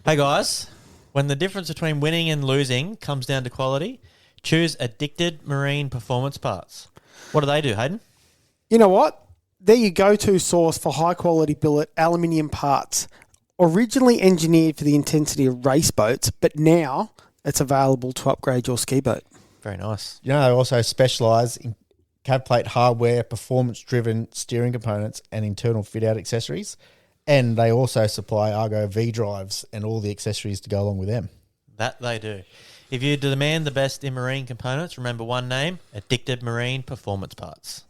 Hey guys, when the difference between winning and losing comes down to quality, choose Addicted Marine Performance Parts. What do they do, Hayden? You know what? They're your go-to source for high-quality billet aluminium parts. Originally engineered for the intensity of race boats, but now it's available to upgrade your ski boat. Very nice. You know, they also specialise in cab plate hardware, performance-driven steering components and internal fit-out accessories. And they also supply Argo V drives and all the accessories to go along with them. That they do. If you demand the best in marine components, remember one name, Addicted Marine Performance Parts.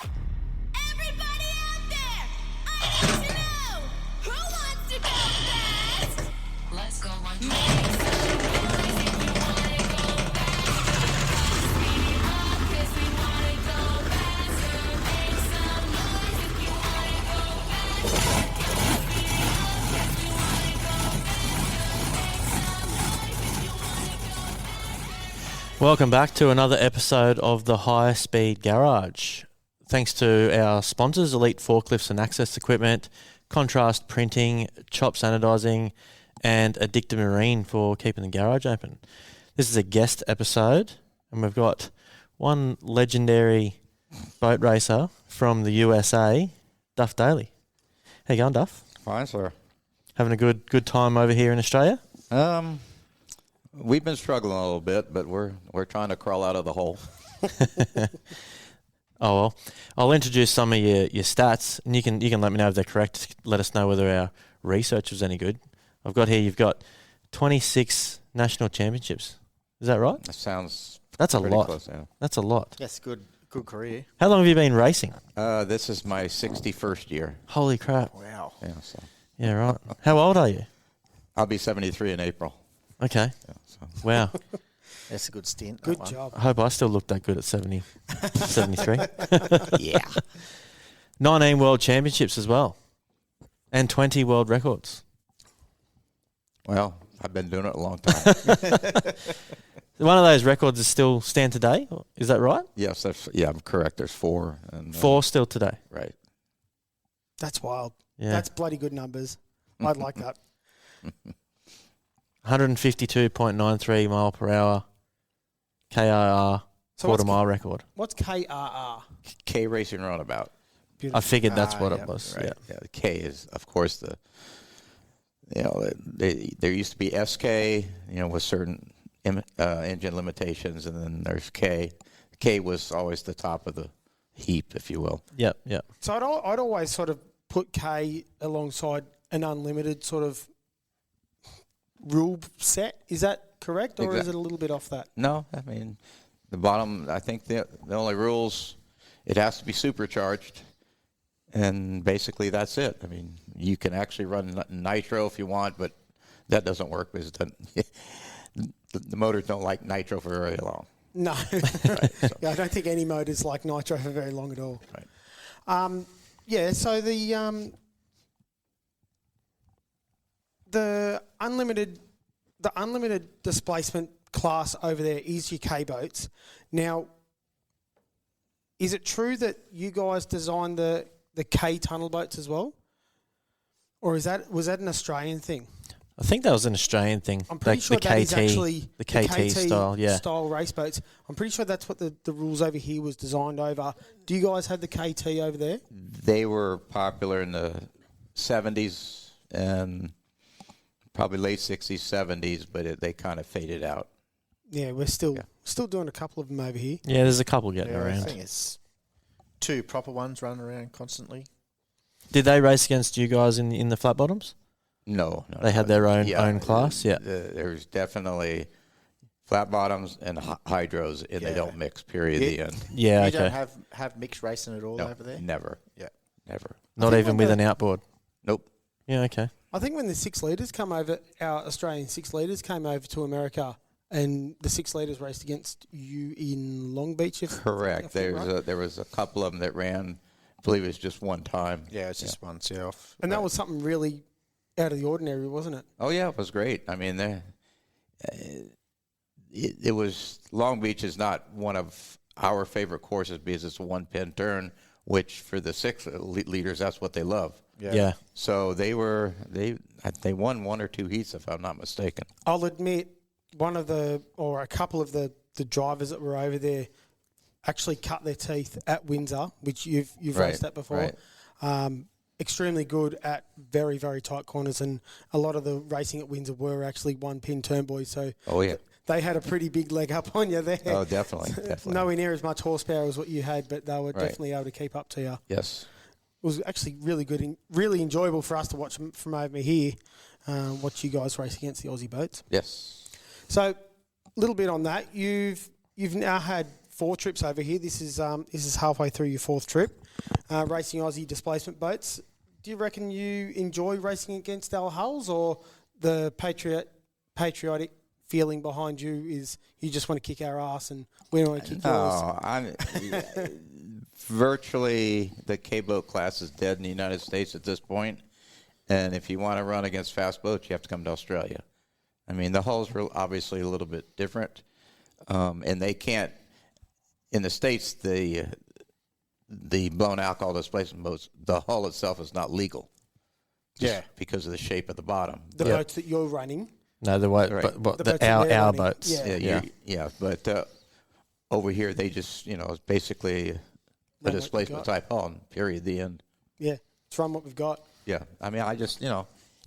Everybody out there, I want to know, who wants to go fast? Let's go one place. Welcome back to another episode of the High Speed Garage. Thanks to our sponsors, Elite Forklifts and Access Equipment, Contrast Printing, Chop Sanitizing, and Addicted Marine for keeping the garage open. This is a guest episode, and we've got one legendary boat racer from the USA, Duff Daly. How you going, Duff? Fine, sir. Having a good time over here in Australia? We've been struggling a little bit, but we're trying to crawl out of the hole. Oh, well, I'll introduce some of your stats, and you can let me know if they're correct. Let us know whether our research was any good. I've got here, you've got 26 national championships. Is that right? That sounds That's a pretty lot. close, yeah. That's a lot. Yes, good career. How long have you been racing? This is my 61st year. Holy crap. Wow. Yeah, so Yeah, right. How old are you? I'll be 73 in April. Okay. Yeah, so. Wow. That's a good stint. Good job. I hope I still look that good at 73. Yeah. 19 world championships as well. And 20 world records. Well, I've been doing it a long time. One of those records is still stand today. Is that right? Yes, I'm correct. There's 4. And, 4 still today. Right. That's wild. Yeah. That's bloody good numbers. I'd like that. 152.93 mile per hour KIR So quarter mile record. What's KRR? K Racing Runabout. I figured that's what yeah, it was. Right. Yeah. Yeah, the K is, of course, there used to be SK, with certain engine limitations, and then there's K. K was always the top of the heap, if you will. Yep. So I'd always sort of put K alongside an unlimited sort of rule set. Is that correct, or is it a little bit off that? No, I mean, the bottom, I think the only rules, it has to be supercharged, and basically that's it. I mean, you can actually run nitro if you want, but that doesn't work because the motors don't like nitro for very long. No. Right, so. Yeah, I don't think any motor's like nitro for very long at all. Right. So the unlimited displacement class over there is your K boats. Now, is it true that you guys designed the K tunnel boats as well, or was that an Australian thing? I think that was an Australian thing. I'm pretty sure that is actually the KT style, yeah. Style race boats. I'm pretty sure that's what the rules over here was designed over. Do you guys have the KT over there? They were popular in the 70s and probably late 60s, 70s, but they kind of faded out. Yeah, we're still doing a couple of them over here. Yeah, there's a couple getting I around. think it's 2 proper ones running around constantly. Did they race against you guys in the flat bottoms? No. They had their own class? Yeah. There's definitely flat bottoms and hydros, and they don't mix, period, the end. Yeah, You okay. don't have mixed racing at all No, over there? never. Yeah. Never. Not think even when with the- an outboard? Nope. Yeah, okay. I think when the 6 litres come over, our Australian 6 litres came over to America, and the 6 litres raced against you in Long Beach. Correct. There was a couple of them that ran, I believe it was just one time. Yeah, it's just once off. And that was something really out of the ordinary, wasn't it? Oh, yeah, it was great. I mean, it was, Long Beach is not one of our favorite courses because it's a one-pin turn which for the 6 elite leaders, that's what they love. Yeah. So they won 1 or 2 heats, if I'm not mistaken. I'll admit, a couple of the drivers that were over there actually cut their teeth at Windsor, which you've Right, raced at before. right. Extremely good at very, very tight corners, and a lot of the racing at Windsor were actually one-pin turn boys, so Oh, yeah. they had a pretty big leg up on you there. Oh, definitely. Nowhere near as much horsepower as what you had, but they were Right. definitely able to keep up to you. Yes. It was actually really good and really enjoyable for us to watch from over here, watch you guys race against the Aussie boats. Yes. So, a little bit on that. You've now had 4 trips over here. This is halfway through your 4th trip, racing Aussie displacement boats. Do you reckon you enjoy racing against our hulls, or the patriotic feeling behind you is you just want to kick our ass and we don't want to kick yours? No, virtually the K-boat class is dead in the United States at this point. And if you want to run against fast boats, you have to come to Australia. I mean, the hulls were obviously a little bit different. And they can't, in the States, the blown alcohol displacement boats, the hull itself is not legal. Because of the shape of the bottom. The boats that you're running. No, the way, Right. but The boats that they're our running. boats. Yeah. But over here, they just, it's basically a Run what you displacement got. type hull, and period, the end. Yeah, it's run what we've got. Yeah, I mean, I just,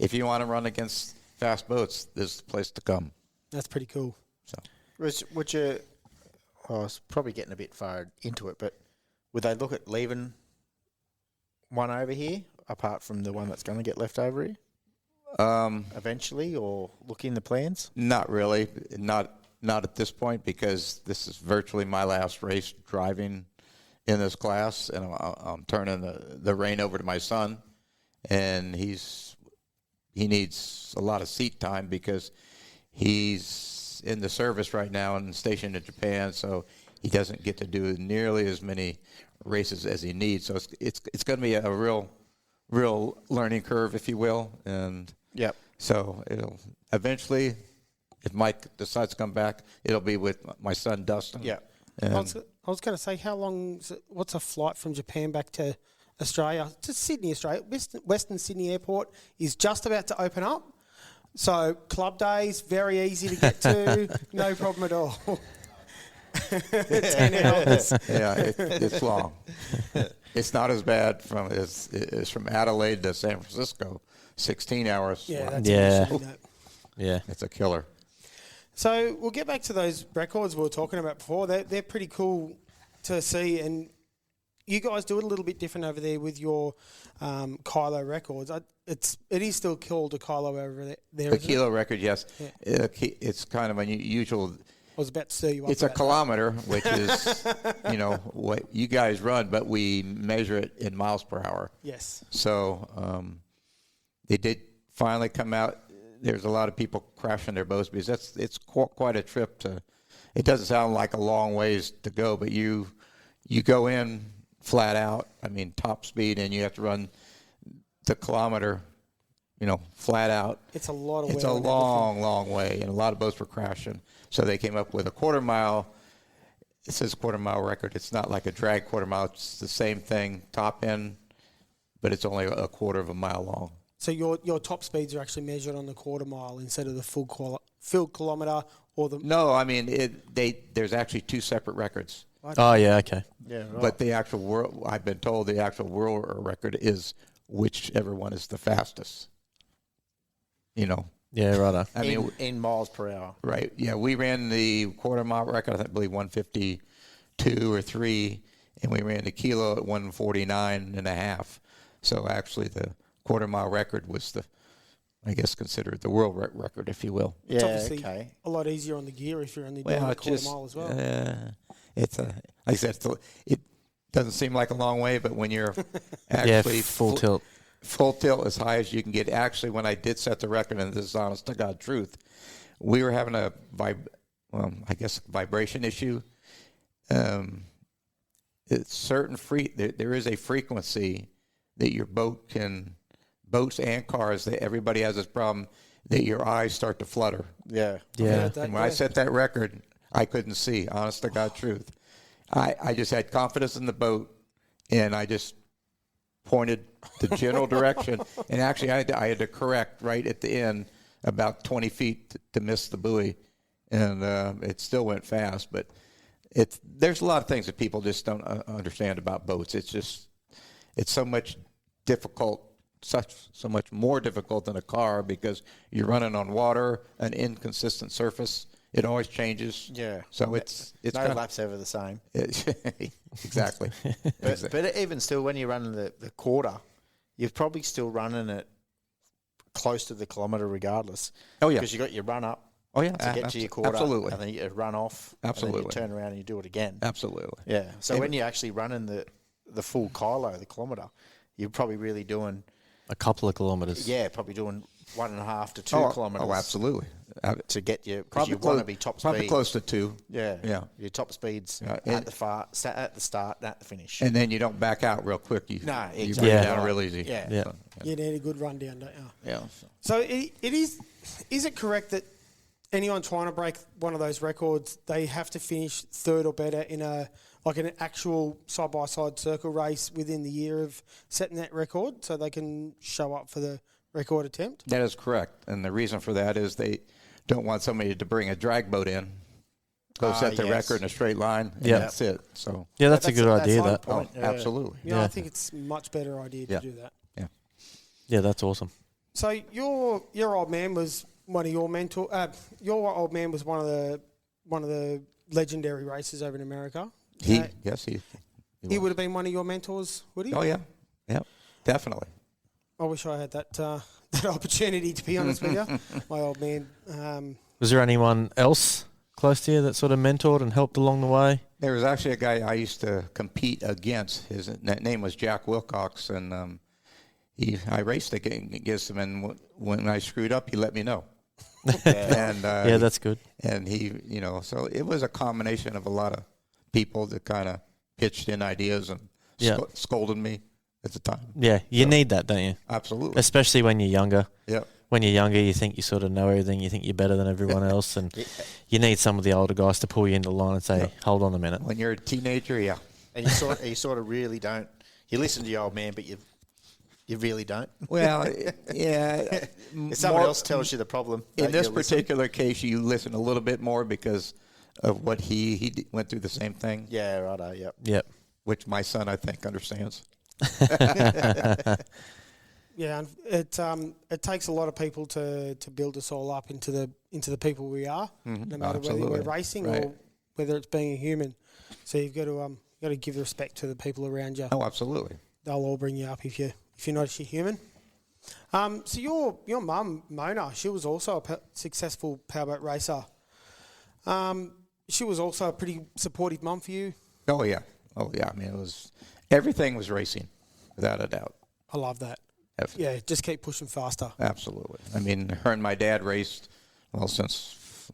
if you want to run against fast boats, this is the place to come. That's pretty cool. So Would you? I was probably getting a bit far into it, but would they look at leaving one over here, apart from the one that's going to get left over here eventually, or look in the plans? not really, not at this point, because this is virtually my last race driving in this class, and I'm turning the rein over to my son, and he needs a lot of seat time because he's in the service right now and stationed in Japan, so he doesn't get to do nearly as many races as he needs. So it's going to be a real learning curve, if you will, and Yep. so it'll eventually, if Mike decides to come back, it'll be with my son Dustin. Yeah. And I was going to say, what's a flight from Japan back to Australia? To Sydney, Australia. Western Sydney Airport is just about to open up. So club days, very easy to get to, no problem at all. 10 hours. yeah, it's long. It's not as bad as from Adelaide to San Francisco, 16 hours. Yeah, that's Yeah. interesting, that. Yeah. It's a killer. So we'll get back to those records we were talking about before. They're pretty cool to see, and you guys do it a little bit different over there with your Kylo records. It is still called a Kylo over there. The isn't it? kilo record, yes. Yeah. It's kind of unusual. I was about to stir you up. It's a about that. kilometer, which is, what you guys run, but we measure it in miles per hour. Yes. So they did finally come out. There's a lot of people crashing their boats because it's quite a trip to. It doesn't sound like a long ways to go, but you go in flat out. I mean, top speed, and you have to run the kilometer, flat out. It's a lot of It's wear a on long way, and a lot of boats were crashing. So they came up with a quarter mile. It says quarter mile record. It's not like a drag quarter mile. It's the same thing, top end, but it's only a quarter of a mile long. So your top speeds are actually measured on the quarter mile instead of the full kilometre or the. No, I mean there's actually 2 separate records. Oh, yeah, okay. Yeah. Right. But the actual world, I've been told the actual world record is whichever one is the fastest. Yeah, righto. I mean, in miles per hour. right? Yeah, we ran the quarter mile record. I believe 152 or 3, and we ran the kilo at 149.5. So actually, the quarter mile record was considered the world record, if you will. It's Yeah. obviously Okay. a lot easier on the gear if you're only doing a quarter mile as well. It's like I said, it doesn't seem like a long way, but when you're Yeah, actually full tilt. full tilt as high as you can get. Actually, when I did set the record, and this is honest to God truth, we were having a vibration issue. It's certain there is a frequency that your boats and cars, that everybody has this problem, that your eyes start to flutter. Yeah. Yeah. And when I set that record, I couldn't see, honest to God truth. I just had confidence in the boat, and I just pointed the general direction. And actually, I had to correct right at the end about 20 feet to miss the buoy, and it still went fast. But there's a lot of things that people just don't understand about boats. It's so much difficult. So much more difficult than a car because you're running on water, an inconsistent surface. It always changes. Yeah. So it's no kinda, lap's ever the same. exactly. But even still, when you're running the quarter, you're probably still running it close to the kilometre regardless. Oh, yeah. Because you got your run up. Oh, yeah. To get to your quarter. Absolutely. And then you run off. Absolutely. And then you turn around and you do it again. Absolutely. Yeah. So when you're actually running the full kilo, the kilometre, you're probably really doing A couple of kilometres. Yeah, probably doing 1.5 to 2 kilometres. Oh, absolutely. To get you, because Probably you want to be top speed. Probably close to 2. Yeah, Yeah. Your top speeds Yeah, at the start, and at the finish. And then you don't back out real quick. You exactly. bring Yeah. it down real easy. Yeah. Yeah. So, You need a good rundown, don't you? yeah. So it is it correct that anyone trying to break one of those records, they have to finish third or better in an actual side-by-side circle race within the year of setting that record so they can show up for the record attempt? That is correct. And the reason for that is they don't want somebody to bring a drag boat in, go set the yes. record in a straight line, and Yeah. that's it. So, Yeah, that's a good idea. high That. point. oh, absolutely. Yeah, Yeah. I think it's a much better idea to Yeah. do that. Yeah, that's awesome. So your old man was one of your mentor. Your old man was one of the legendary racers over in America. Yes, he He would have been one of your mentors, would he? Oh, yeah. Yeah, definitely. I wish I had that that opportunity, to be honest with you. My old man. Was there anyone else close to you that sort of mentored and helped along the way? There was actually a guy I used to compete against. His name was Jack Wilcox, and I raced against him, and when I screwed up, he let me know. And Yeah, that's good. And he, so it was a combination of a lot of people that kind of pitched in ideas and Yeah. scolded me at the time. Yeah, you need that, don't you? Absolutely. Especially when you're younger. Yeah. When you're younger, you think you sort of know everything. You think you're better than everyone else, and you need some of the older guys to pull you into line and say, "Hold on a minute." When you're a teenager, yeah. And you sort of really don't. You listen to your old man, but you really don't. Well, yeah. If someone else tells you the problem, In this you'll listen. particular case, you listen a little bit more because of what he went through the same thing, Yeah, righto. Yep. Yep. which my son, I think, understands. Yeah, and it takes a lot of people to build us all up into the people we are, no matter whether absolutely. we're racing Right. or whether it's being a human. So you've got to give respect to the people around you. Oh, absolutely. They'll all bring you up if you notice you're human. So your mum Mona, she was also a successful powerboat racer. She was also a pretty supportive mum for you. Oh, yeah. Oh, yeah. I mean, everything was racing, without a doubt. I love that. Absolutely. Yeah, just keep pushing faster. Absolutely. I mean, her and my dad raced, since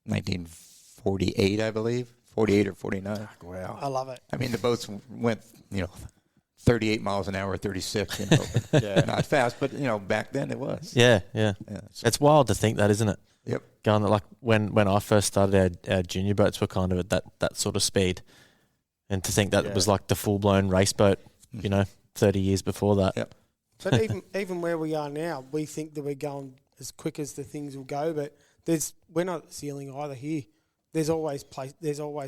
1948, I believe, 48 or 49. Wow. I love it. I mean, the boats went, 38 miles an hour, 36, but not fast. But, back then it was. Yeah, yeah. Yeah, It's wild to think that, isn't it? Yep. Going like when I first started, our junior boats were kind of at that sort of speed, and to think that was like the full blown race boat, 30 years before that. Yep. But even where we are now, we think that we're going as quick as the things will go. But we're not at the ceiling either here. There's always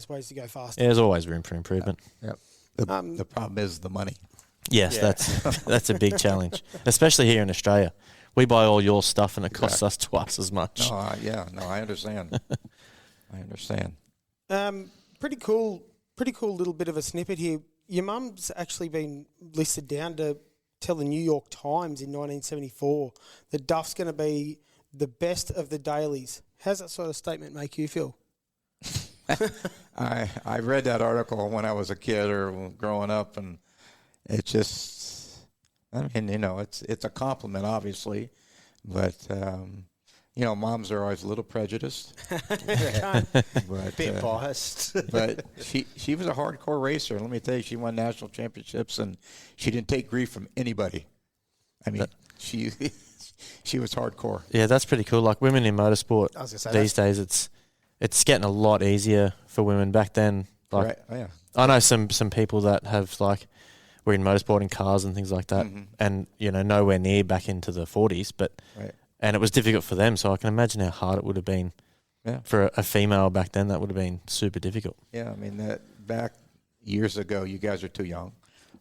ways to go faster. Yeah, there's always room for improvement. Yep. The problem is the money. Yes, Yeah. that's a big challenge, especially here in Australia. We buy all your stuff and it costs us twice as much. No, I understand. I understand. Pretty cool little bit of a snippet here. Your mum's actually been listed down to tell the New York Times in 1974 that Duff's going to be the best of the dailies. How's that sort of statement make you feel? I read that article when I was a kid or growing up, and it just, it's a compliment, obviously, but moms are always a little prejudiced. But, Bit biased. but she was a hardcore racer. Let me tell you, she won national championships, and she didn't take grief from anybody. I mean, she was hardcore. Yeah, that's pretty cool. Like women in motorsport I was gonna say these days, it's getting a lot easier for women. Back then, like Right? Oh, yeah. I know some people that have like were in motorsporting cars and things like that, and nowhere near back into the 40s. But Right. and it was difficult for them, so I can imagine how hard it would have been for a female back then. That would have been super difficult. Yeah, I mean, that back years ago, you guys are too young,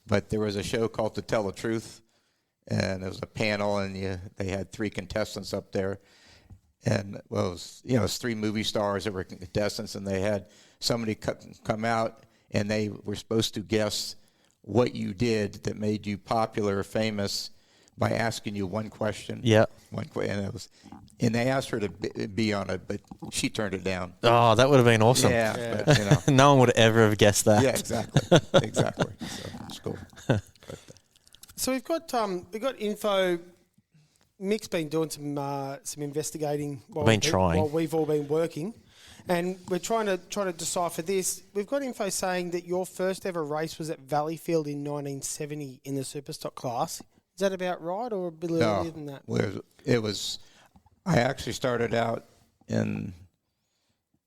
but there was a show called To Tell the Truth, and there was a panel, and they had 3 contestants up there, and it was 3 movie stars that were contestants, and they had somebody come out, and they were supposed to guess what you did that made you popular or famous by asking you one question. Yeah. And they asked her to be on it, but she turned it down. Oh, that would have been awesome. Yeah. But, No one would ever have guessed that. Yeah, exactly. Exactly. So it's cool. So we've got info. Mick's been doing some investigating while we've all been working, and we're trying to decipher this. We've got info saying that your first ever race was at Valleyfield in 1970 in the Superstock class. Is that about right, or a bit earlier than that? It was. I actually started out in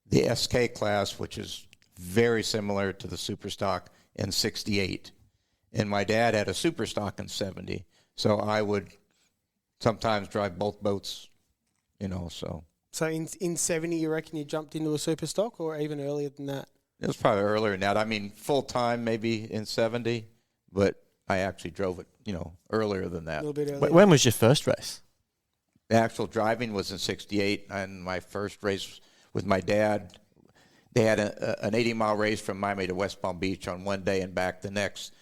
the SK class, which is very similar to the Superstock in '68, and my dad had a Superstock in '70, so I would sometimes drive both boats, So in 70, you reckon you jumped into a Superstock, or even earlier than that? it was probably earlier than that. I mean, full time maybe in '70, but I actually drove it, earlier than that. A little bit earlier. When was your first race? The actual driving was in '68, and my first race with my dad, they had an 80-mile race from Miami to West Palm Beach on one day and back the next.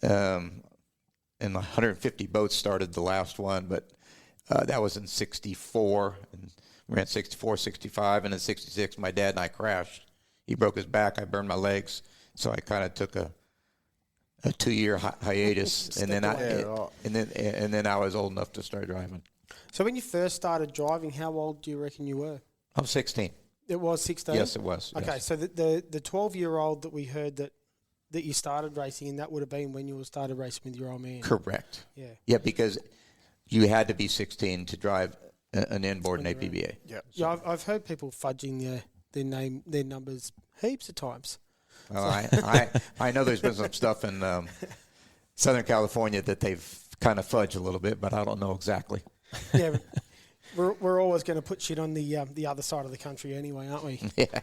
And 150 boats started the last one, but that was in '64. And we ran '64, '65, and in '66, my dad and I crashed. He broke his back. I burned my legs, so I kind of took a 2-year hiatus, and then I was old enough to start driving. So when you first started driving, how old do you reckon you were? I was 16. It was 16? Yes, it was. Okay, yes. so the 12-year-old that we heard that you started racing, and that would have been when you started racing with your old man. Correct. Yeah. Yeah, because you had to be 16 to drive an inboard in APBA. Yeah, I've heard people fudging their numbers heaps of times. Well, I know there's been some stuff in Southern California that they've kind of fudged a little bit, but I don't know exactly. Yeah, we're always going to put shit on the other side of the country anyway, aren't we? Yeah.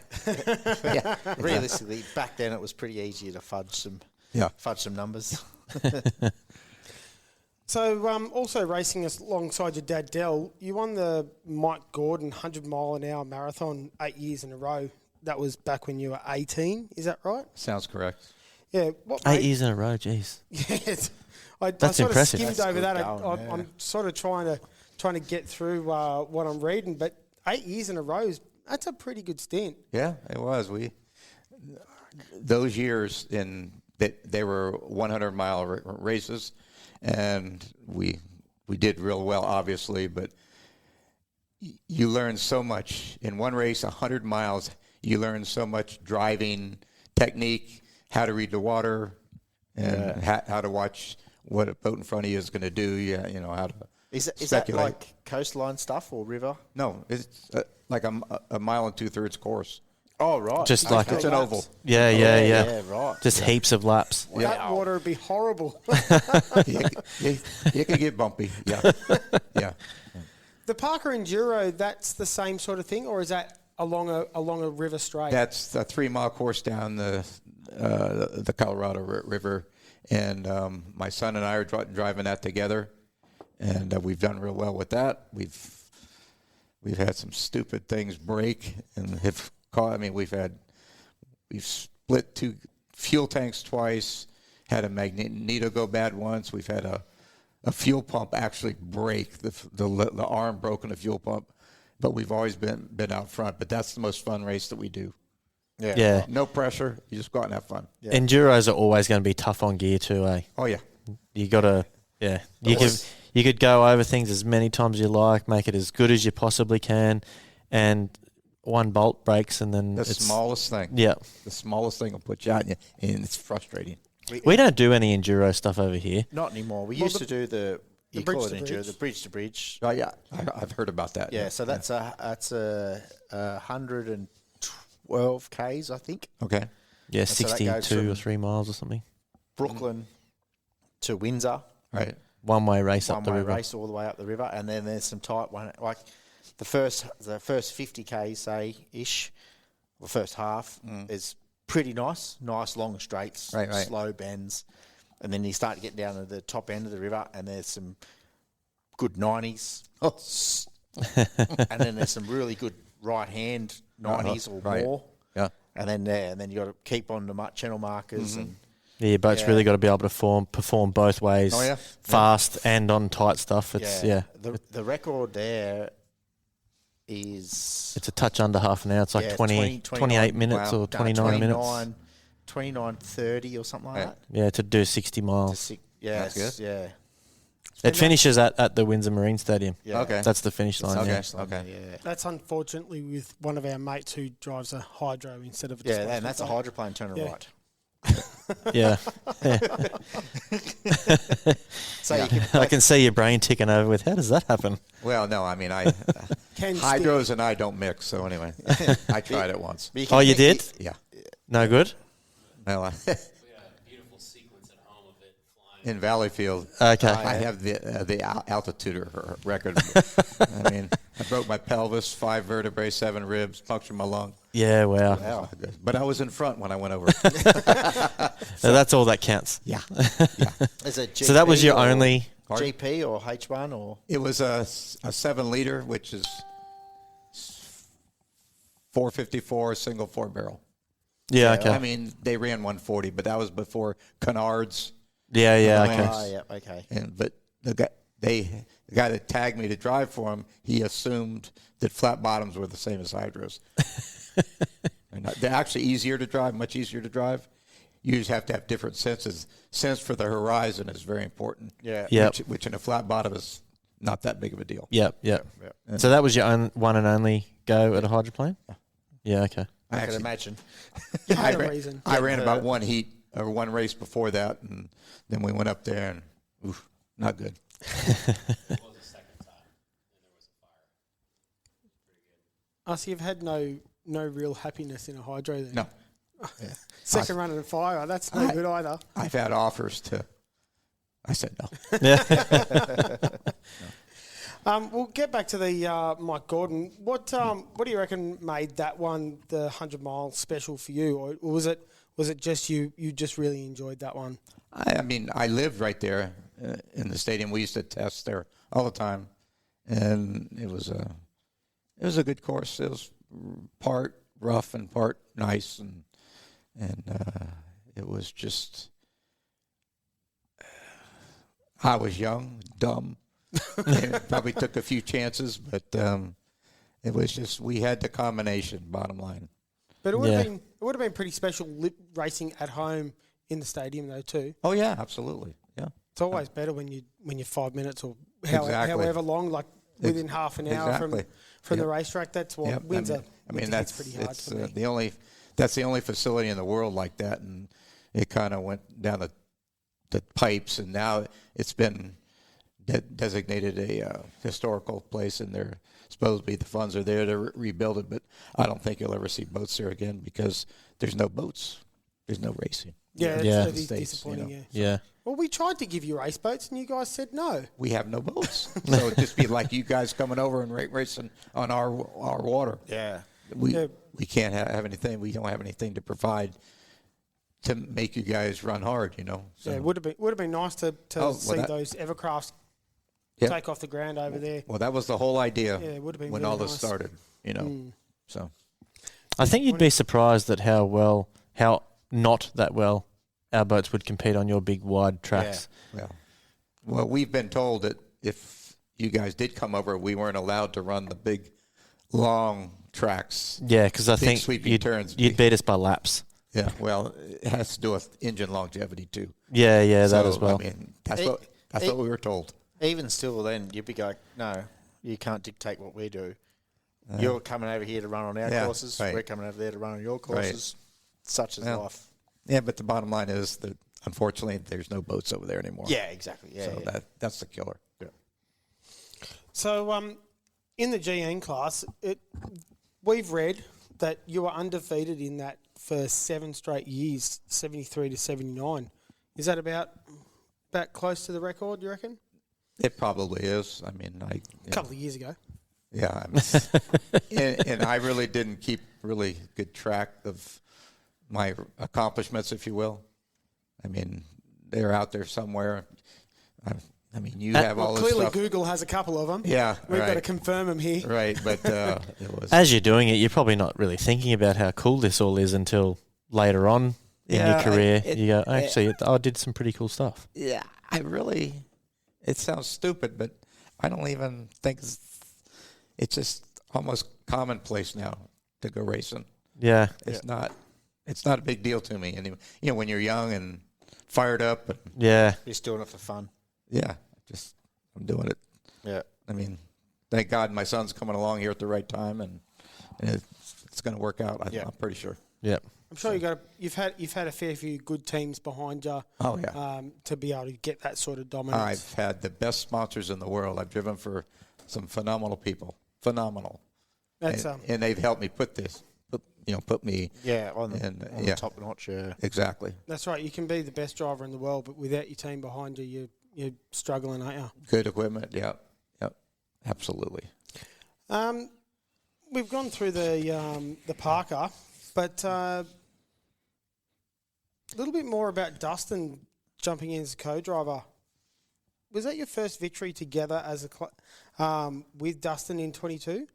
Realistically, back then it was pretty easy to fudge some numbers. So, also racing us alongside your dad, Dell, you won the Mike Gordon 100-mile-an-hour marathon 8 years in a row. That was back when you were 18, is that right? Sounds correct. Yeah. 8 years in a row, jeez. Yes. That's I impressive. Skimmed That's over that. going, yeah. I'm sort of trying to get through what I'm reading, but 8 years in a row that's a pretty good stint. Yeah, it was. Those years they were 100-mile races, and we did real well, obviously. But you learn so much in one race, 100 miles. You learn so much driving technique, how to read the water, and how to watch what a boat in front of you is going to do. Yeah, how to. Is that speculate. like coastline stuff or river? No, it's like a mile and 2/3 course. Oh, right. Just like It's an oval. Yeah, Yeah, right. Just heaps of laps. That water would be horrible. It could get bumpy. Yeah, yeah. The Parker Enduro, that's the same sort of thing, or is that along a river straight? That's a 3-mile course down the Colorado River, and my son and I are driving that together, and we've done real well with that. We've had some stupid things break and have caught. I mean, we've split 2 fuel tanks twice. Had a magneto go bad once. We've had a fuel pump actually break. The arm broke in the fuel pump, but we've always been out front. But that's the most fun race that we do. Yeah. No pressure. You just go out and have fun. Yeah. Enduros are always going to be tough on gear too, eh? Oh yeah. You got to, yeah. You could go over things as many times as you like, make it as good as you possibly can, and one bolt breaks and then The it's smallest thing. Yeah. The smallest thing will put you out, and it's frustrating. We don't do any enduro stuff over here. Not anymore. We used to do the bridge call it to enduro, bridge. the bridge to bridge. Oh yeah, I've heard about that. Yeah, so that's a 112 k's, I think. Okay. Yeah, so that goes 62 or from- 3 miles or something. Brooklyn to Windsor. Right. One-way race up the One-way river. race all the way up the river, and then there's some tight one, like the first 50k, say ish, the first half is pretty nice long straights, Right. slow bends, and then you start to get down to the top end of the river, and there's some good 90s, and then there's some really good right hand 90s or right. more, Yeah. and then you got to keep on the channel markers and. Yeah, your boat's Yeah. really got to be able to perform both ways. Oh, yeah. Fast and on tight stuff. It's The record there is it's a touch under half an hour. It's like Yeah, 28 29 minutes wow. or 29 minutes. 29:30 or something like that. Yeah, to do 60 To miles. yeah, That's good. Yeah. It finishes at the Windsor Marine Stadium. Yeah. Okay. That's the finish line. Okay. Yeah. Okay. Yeah. That's unfortunately with one of our mates who drives a hydro instead of a Yeah, displacement and that's a boat. hydroplane turning Yeah. right. Yeah. So you can I can see your brain ticking over with, how does that happen? Well, no, I mean, I Can hydros and I don't mix. So anyway, I tried it once. but you can Oh, you pick- did? Yeah. No good? Well, in Valleyfield, Okay. I have the altitude record. I mean, I broke my pelvis, 5 vertebrae, 7 ribs, punctured my lung. Yeah, wow. Wow. But I was in front when I went over. So that's all that counts. Yeah. Is it So that was GP your or only... GP or H1 or It was a 7-liter, which is 454 single 4-barrel. Yeah, okay. I mean, they ran 140, but that was before canards. Yeah, okay. Ah, yeah, okay. But the guy that tagged me to drive for him, he assumed that flat bottoms were the same as hydros. They're actually easier to drive, much easier to drive. You just have to have different senses. Sense for the horizon is very important. Yeah. Yep. Which in a flat bottom is not that big of a deal. Yep. So that was your one and only go at a hydroplane? Yeah, okay. I can imagine. You had a ran- reason. I ran about one heat or one race before that, and then we went up there, and oof, not good. So you've had no real happiness in a hydro then? No. Second run in a fire, that's no good either. I've had offers to. I said no. We'll get back to the Mike Gordon. What do you reckon made that one the 100-mile special for you, or was it just you just really enjoyed that one? I mean, I lived right there in the stadium. We used to test there all the time, and it was a good course. It was part rough and part nice, and it was just. I was young, dumb. Probably took a few chances, but it was just we had the combination. Bottom line. But it would have been pretty special racing at home in the stadium though too. Oh yeah, absolutely. Yeah. It's always better when you're 5 minutes or Exactly. however long, like within half an hour Exactly. from the Yep. racetrack. That's what Yep. Windsor. I mean Windsor hits that's pretty hard it's for me. that's the only facility in the world like that, and it kind of went down the pipes, and now it's been designated a historical place, and they're supposedly the funds are there to rebuild it. But I don't think you'll ever see boats there again because there's no boats, there's no racing. Yeah, Yeah. that is States, disappointing. you know. Yeah. Yeah. Well, we tried to give you race boats, and you guys said no. We have no boats, so it'd just be like you guys coming over and racing on our water. Yeah. We Yeah. we can't have anything. We don't have anything to provide to make you guys run hard. You know. So, Yeah, it would have been nice to well, see that- those Evercrafts Yep. take off the ground over there. Well, that was the whole idea. Yeah, it would have been when really all this nice. started. You know. So I think you'd be surprised at how not that well our boats would compete on your big wide tracks. well, we've been told that if you guys did come over, we weren't allowed to run the big, long tracks. Yeah, because I Big think sweeping turns. you'd beat us by laps. Yeah. Well, it has to do with engine longevity too. Yeah, that So, as well. I mean, that's what we were told. Even still, then you'd be going, no, you can't dictate what we do. You're coming over here to run on our Yeah, courses. right. We're coming over there to run on your courses. Such is Yeah. life. Yeah, but the bottom line is that unfortunately there's no boats over there anymore. Yeah, exactly. Yeah, So yeah. that's the killer. Yeah. So, in the GN class, we've read that you were undefeated in that for 7 straight years, 73 to 79. Is that about about close to the record, you reckon? It probably is. I mean, A couple of years ago. yeah, and I really didn't keep really good track of my accomplishments, if you will. I mean, they're out there somewhere. I mean, you have all this Clearly, stuff. Google has a couple of them. Yeah, We've got to right. confirm them here. Right, but it was. As you're doing it, you're probably not really thinking about how cool this all is until later on in your career. You go, actually, I did some pretty cool stuff. Yeah, I really. It sounds stupid, but I don't even think it's just almost commonplace now to go racing. Yeah. It's not. It's not a big deal to me. And you know, when you're young and fired up, and Yeah. You're just doing it for fun. yeah, I'm doing it. Yeah. I mean, thank God my son's coming along here at the right time, and it's going to work out. I'm pretty sure. Yep. I'm sure you've had a fair few good teams behind you. Oh yeah. To be able to get that sort of dominance. I've had the best sponsors in the world. I've driven for some phenomenal people. Phenomenal. That's and they've helped me put me On the top notch. Yeah. exactly. That's right. You can be the best driver in the world, but without your team behind you, you're struggling, aren't you? Good equipment. Yep. Absolutely. We've gone through the Parker, but a little bit more about Dustin jumping in as a co-driver. Was that your first victory together as with Dustin in 22?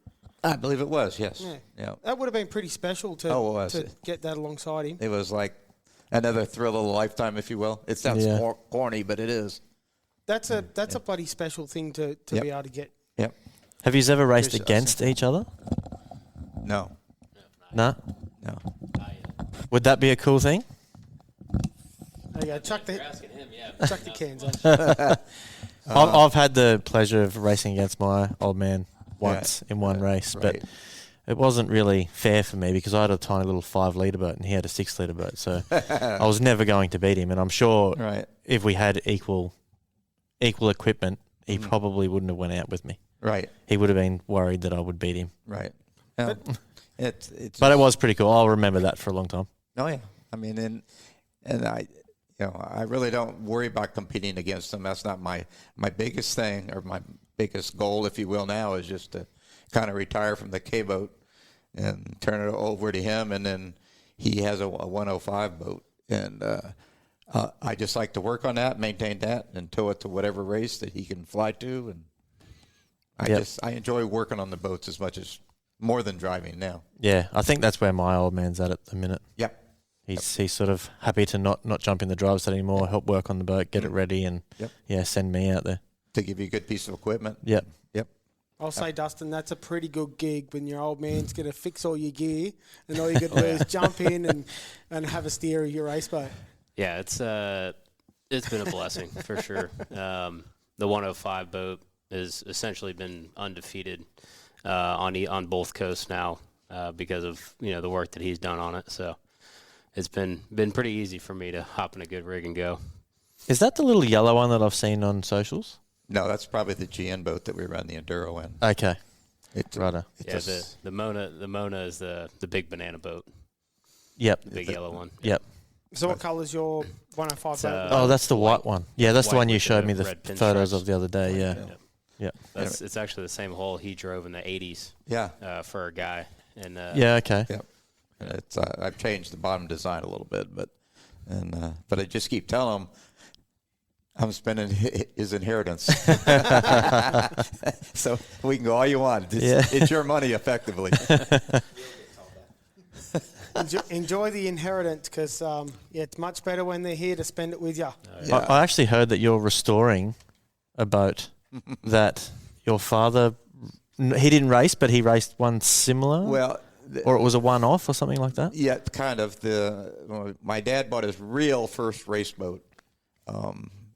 I believe it was. Yes. Yeah. That would have been pretty special to get that alongside him. It was like another thrill of a lifetime, if you will. It sounds corny, but it is. That's a bloody special thing to be able to get. Yep. Have you ever raced against each other? No. No? No. Would that be a cool thing? There you go. Chuck the cans on. I've had the pleasure of racing against my old man once in one race, but right. it wasn't really fair for me because I had a tiny little 5-litre boat and he had a 6-litre boat, so I was never going to beat him. And I'm sure if we had equal equipment, he probably wouldn't have went out with me. Right. He would have been worried that I would beat him. Right. Yeah. But it was pretty cool. I'll remember that for a long time. Oh yeah. I mean, and I really don't worry about competing against them. That's not my biggest thing, or my biggest goal, if you will, now is just to kind of retire from the K-boat and turn it over to him. And then he has a 105 boat. And I just like to work on that, maintain that, and tow it to whatever race that he can fly to. And I enjoy working on the boats as much as more than driving now. Yeah, I think that's where my old man's at the minute. Yep. He's sort of happy to not jump in the driver's seat anymore, help work on the boat, get it ready, and send me out there. To give you a good piece of equipment. Yep. I'll say, Dustin, that's a pretty good gig when your old man's going to fix all your gear and all you got to do is jump in and have a steer of your race boat. Yeah, it's been a blessing for sure. The 105 boat has essentially been undefeated on both coasts now because of the work that he's done on it. So it's been pretty easy for me to hop in a good rig and go. Is that the little yellow one that I've seen on socials? No, that's probably the GN boat that we run the Enduro in. Okay. It's Righto. The Mona is the big banana boat. Yep. The big yellow one. Yep. So what colour's your 105 boat? Oh, that's the white one. Yeah, that's the white one you with showed the me the red photos pinstripes. of the other day. Yeah. Yeah. It's actually the same hull he drove in the 80s. Yeah. For a guy. And Yeah. Okay. Yep. It's I've changed the bottom design a little bit, but I just keep telling him I'm spending his inheritance. So we can go all you want. It's your money, effectively. Enjoy the inheritance because it's much better when they're here to spend it with you. I actually heard that you're restoring a boat that your father, he didn't race, but he raced one similar. Well, or it was a one-off or something like that. yeah, kind of. My dad bought his real first race boat.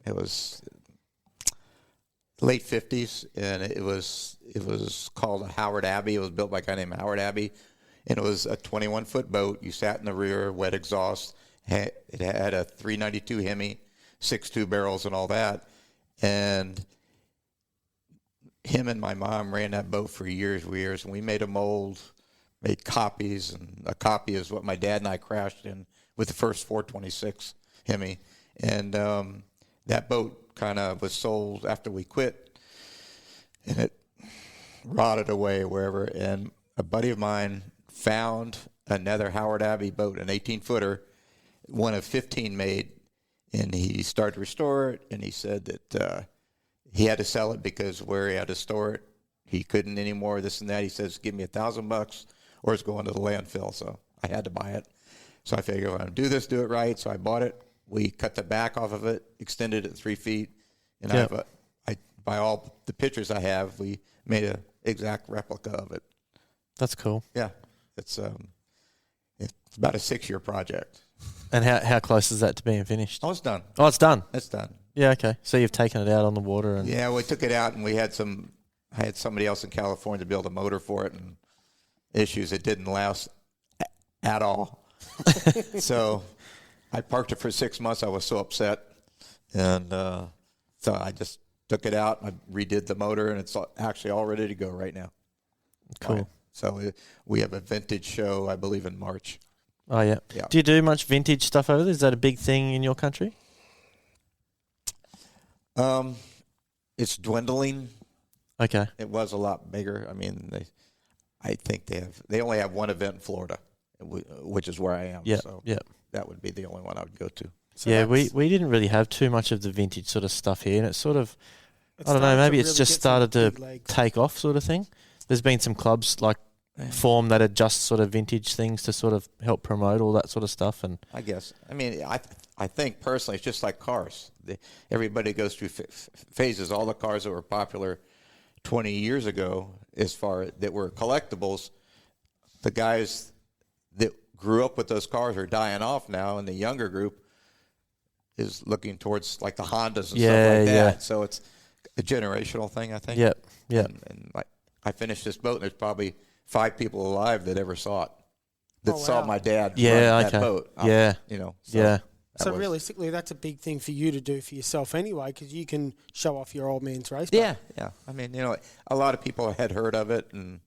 It was late 50s, and it was called a Howard Abbey. It was built by a guy named Howard Abbey, and it was a 21-foot boat. You sat in the rear, wet exhaust. It had a 392 Hemi, 6.2 barrels, and all that. And him and my mom ran that boat for years, and we made a mold, made copies, and a copy is what my dad and I crashed in with the first 426 Hemi. And that boat kind of was sold after we quit, and it rotted away wherever. And a buddy of mine found another Howard Abbey boat, an 18-footer, one of 15 made, and he started to restore it, and he said that he had to sell it because where he had to store it, he couldn't anymore, this and that. He says, give me $1,000 or it's going to the landfill. So I had to buy it. So I figured, if I'm going to do this, do it right. So I bought it. We cut the back off of it, extended it 3 feet. And by all the pictures I have, we made an exact replica of it. That's cool. Yeah. It's about a 6-year project. And how close is that to being finished? Oh, it's done. Oh, it's done. It's done. Yeah, okay. So you've taken it out on the water and Yeah, we took it out, and I had somebody else in California to build a motor for it, and issues. It didn't last at all. So I parked it for 6 months. I was so upset. And so I just took it out. I redid the motor, and it's actually all ready to go right now. cool. So we have a vintage show, I believe, in March. Oh, yeah. Yeah. Do you do much vintage stuff over there? Is that a big thing in your country? It's dwindling. Okay. It was a lot bigger. I mean, I think they only have one event in Florida, which is where I am. Yeah. So Yeah. that would be the only one I would go to. So Yeah, that's- we didn't really have too much of the vintage sort of stuff here, and it's sort of, it's I don't know, starting to maybe it's really just get some started to big legs. take off sort of thing. There's been some clubs like form that are just sort of vintage things to sort of help promote all that sort of stuff. And I guess. I mean, I think personally, it's just like cars. Everybody goes through phases. All the cars that were popular 20 years ago, as far that were collectibles, the guys that grew up with those cars are dying off now, and the younger group is looking towards like the Hondas and stuff like that. Yeah. So it's a generational thing, I think. Yep. And like I finished this boat, and there's probably 5 people alive that ever saw it, that Oh, saw wow. my dad Yeah, run okay. that boat. Yeah. You know. Yeah. that So was- realistically, that's a big thing for you to do for yourself anyway, because you can show off your old man's race boat. Yeah. I mean, a lot of people had heard of it, and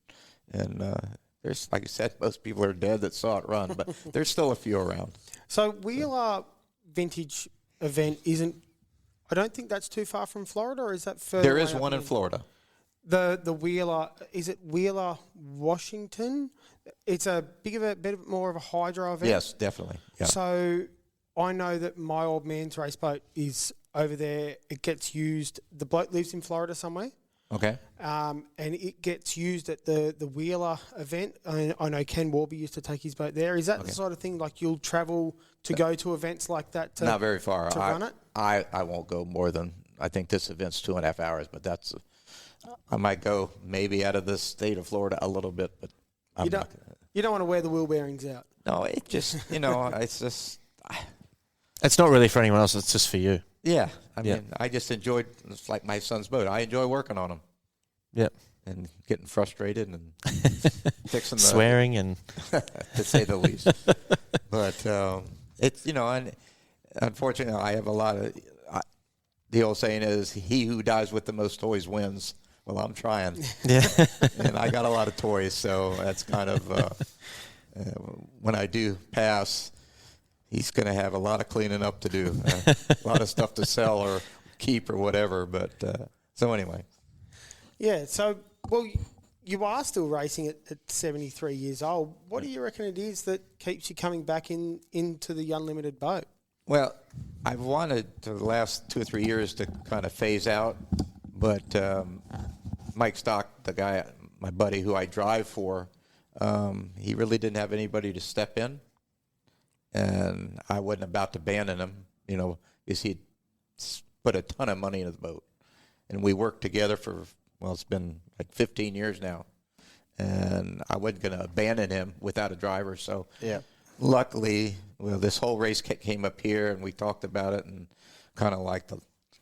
there's, like I said, most people are dead that saw it run, but there's still a few around. So Wheeler Vintage event isn't. I don't think that's too far from Florida, or is that further? There away is up one in north? Florida. The Wheeler, is it Wheeler, Washington? It's a bit more of a hydro event. Yes, definitely. Yeah. So I know that my old man's race boat is over there. It gets used. The bloke lives in Florida somewhere. Okay. And it gets used at the Wheeler event. I know Ken Warby used to take his boat there. Is that the sort of thing, like you'll travel to go to events like that? To, Not very far. to run it? I won't go more than, I think this event's 2.5 hours, but I might go maybe out of the state of Florida a little bit, but I'm You not don't, gonna. you don't want to wear the wheel bearings out. No, it just, it's just, It's not really for anyone else. It's just for you. yeah. I Yeah. mean, I just enjoyed, it's like my son's boat. I enjoy working on them Yep. and getting frustrated and fixing the, Swearing and to say the least. But it's, and unfortunately, I have a lot of, the old saying is, he who dies with the most toys wins. Well, I'm trying. yeah. And I got a lot of toys, so that's kind of, when I do pass, he's going to have a lot of cleaning up to do, a lot of stuff to sell or keep or whatever. But so anyway. Yeah. So, well, you are still racing at 73 years old. What do you reckon it is that keeps you coming back into the unlimited boat? Well, I've wanted for the last 2 or 3 years to kind of phase out, but Mike Stock, the guy, my buddy who I drive for, he really didn't have anybody to step in, and I wasn't about to abandon him, because he'd put a ton of money into the boat, and we worked together for, it's been like 15 years now, and I wasn't going to abandon him without a driver, so Yeah. luckily, this whole race came up here, and we talked about it, and kind of like the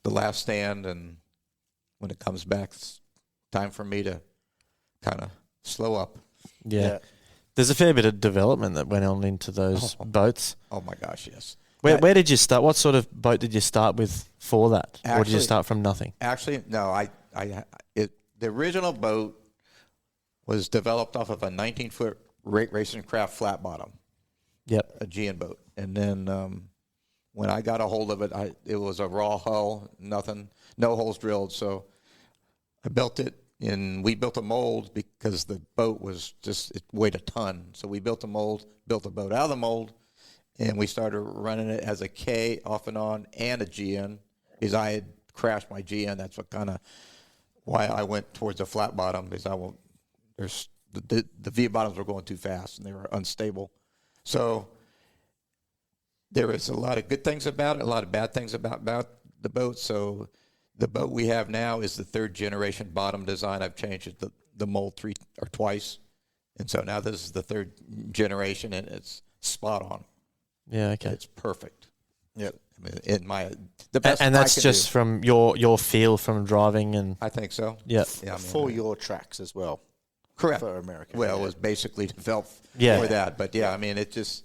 last stand. And when it comes back, it's time for me to kind of slow up. Yeah. There's a fair bit of development that went on into those boats. Oh my gosh, yes. Where did you start? What sort of boat did you start with for that? Or did you Actually- start from nothing? Actually, no. The original boat was developed off of a 19-foot racing craft flat bottom, Yep. a GN boat, and then when I got a hold of it, it was a raw hull, nothing, no holes drilled. So I built it, and we built a mold because the boat was just, it weighed a ton. So we built a mold, built a boat out of the mold, and we started running it as a K off and on and a GN because I had crashed my GN. That's what kind of why I went towards the flat bottom, because the V bottoms were going too fast and they were unstable. So there is a lot of good things about it, a lot of bad things about the boat. So the boat we have now is the 3rd generation bottom design. I've changed the mold twice. And so now this is the 3rd generation, and it's spot on. Yeah, okay. It's perfect. Yep. I mean, the best. And that's just from your feel from driving, and I think so. yeah. Yeah, I mean, For your tracks as well. correct. For America. Well, yeah. it was basically developed Yeah. for that. But yeah, I mean, it just.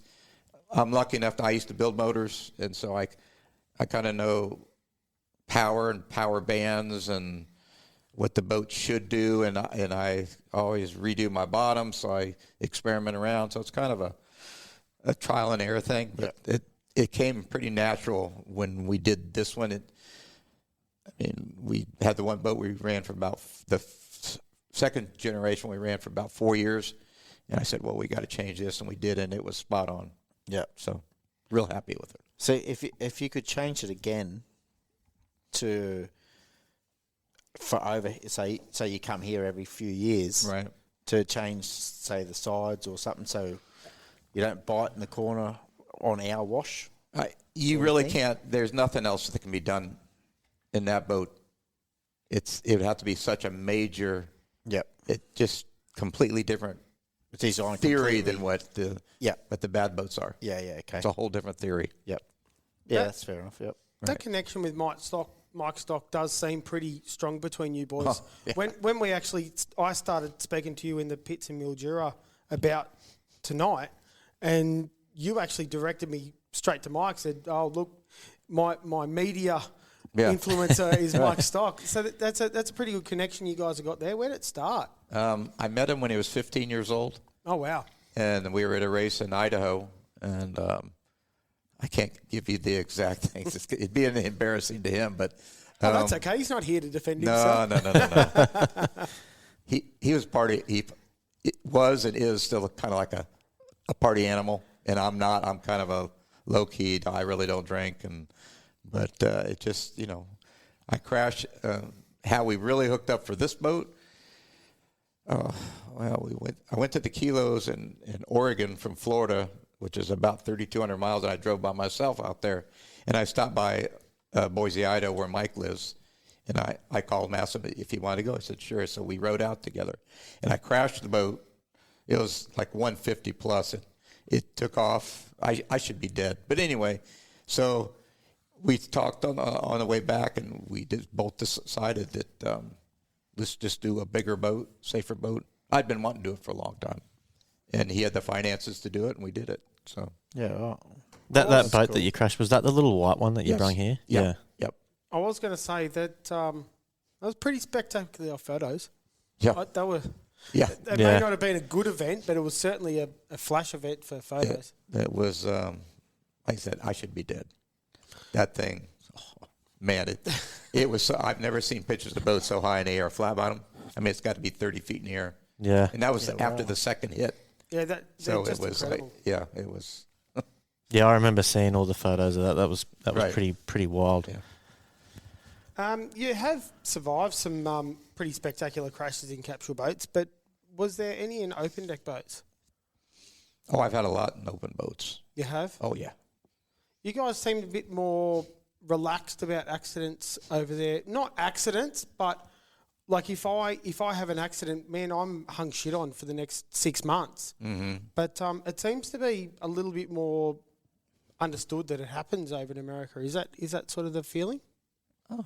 I'm lucky enough that I used to build motors, and so I kind of know power and power bands and what the boat should do, and I always redo my bottom, so I experiment around. So it's kind of a trial and error thing, but it came pretty natural when we did this one. We had the one boat we ran for about the 2nd generation. We ran for about 4 years, and I said, well, we got to change this, and we did, and it was spot on. Yeah. So real happy with it. So if you could change it again say you come here every few years, Right. to change, say, the sides or something, so you don't bite in the corner on our wash. You sort of really thing? can't. There's nothing else that can be done in that boat. It would have to be such a major. Yep. It just completely different It's designed theory completely. than what the bad boats are. Yeah. Okay. It's a whole different theory. Yep. Yeah, That- that's fair enough. Yep. That connection with Mike Stock does seem pretty strong between you boys. Oh, yeah. When I started speaking to you in the pits in Mildura about tonight, and you actually directed me straight to Mike, said, oh, look, my media influencer is Mike Stock. So that's a pretty good connection you guys have got there. Where did it start? I met him when he was 15 years old, Oh, wow. and we were at a race in Idaho, and I can't give you the exact things. It'd be embarrassing to him, but Oh, that's okay. He's not here to defend himself. No. He was was and is still kind of like a party animal, and I'm not. I'm kind of a low key. I really don't drink, but it just I crashed. How we really hooked up for this boat? I went to the Kilos in Oregon from Florida, which is about 3,200 miles, and I drove by myself out there, and I stopped by Boise, Idaho, where Mike lives, and I called him, asked him if he wanted to go. I said, sure. So we rode out together, and I crashed the boat. It was like 150 plus, and it took off. I should be dead. But anyway, so we talked on the way back, and we both decided that let's just do a bigger boat, safer boat. I'd been wanting to do it for a long time, and he had the finances to do it, and we did it. So Yeah. Right. That boat that you crashed, was that the little white one that you Yes. brung here? Yep. Yep. I was going to say that was pretty spectacular photos. Yeah. They were. Yeah. It may not have been a good event, but it was certainly a flash event for photos. It was, like I said, I should be dead. That thing, man, it was. I've never seen pictures of the boat so high in the air, flat bottom. I mean, it's got to be 30 feet in the air. Yeah. And that was after the second hit. Yeah, So just it was incredible. like, yeah, it was. Yeah, I remember seeing all the photos of that. That was Right. pretty wild. Yeah. You have survived some pretty spectacular crashes in capsule boats, but was there any in open deck boats? Oh, I've had a lot in open boats. You have? Oh, yeah. You guys seemed a bit more relaxed about accidents over there. Not accidents, but like if I have an accident, man, I'm hung shit on for the next 6 months. Mm-hmm. But it seems to be a little bit more understood that it happens over in America. Is that sort of the feeling? Oh,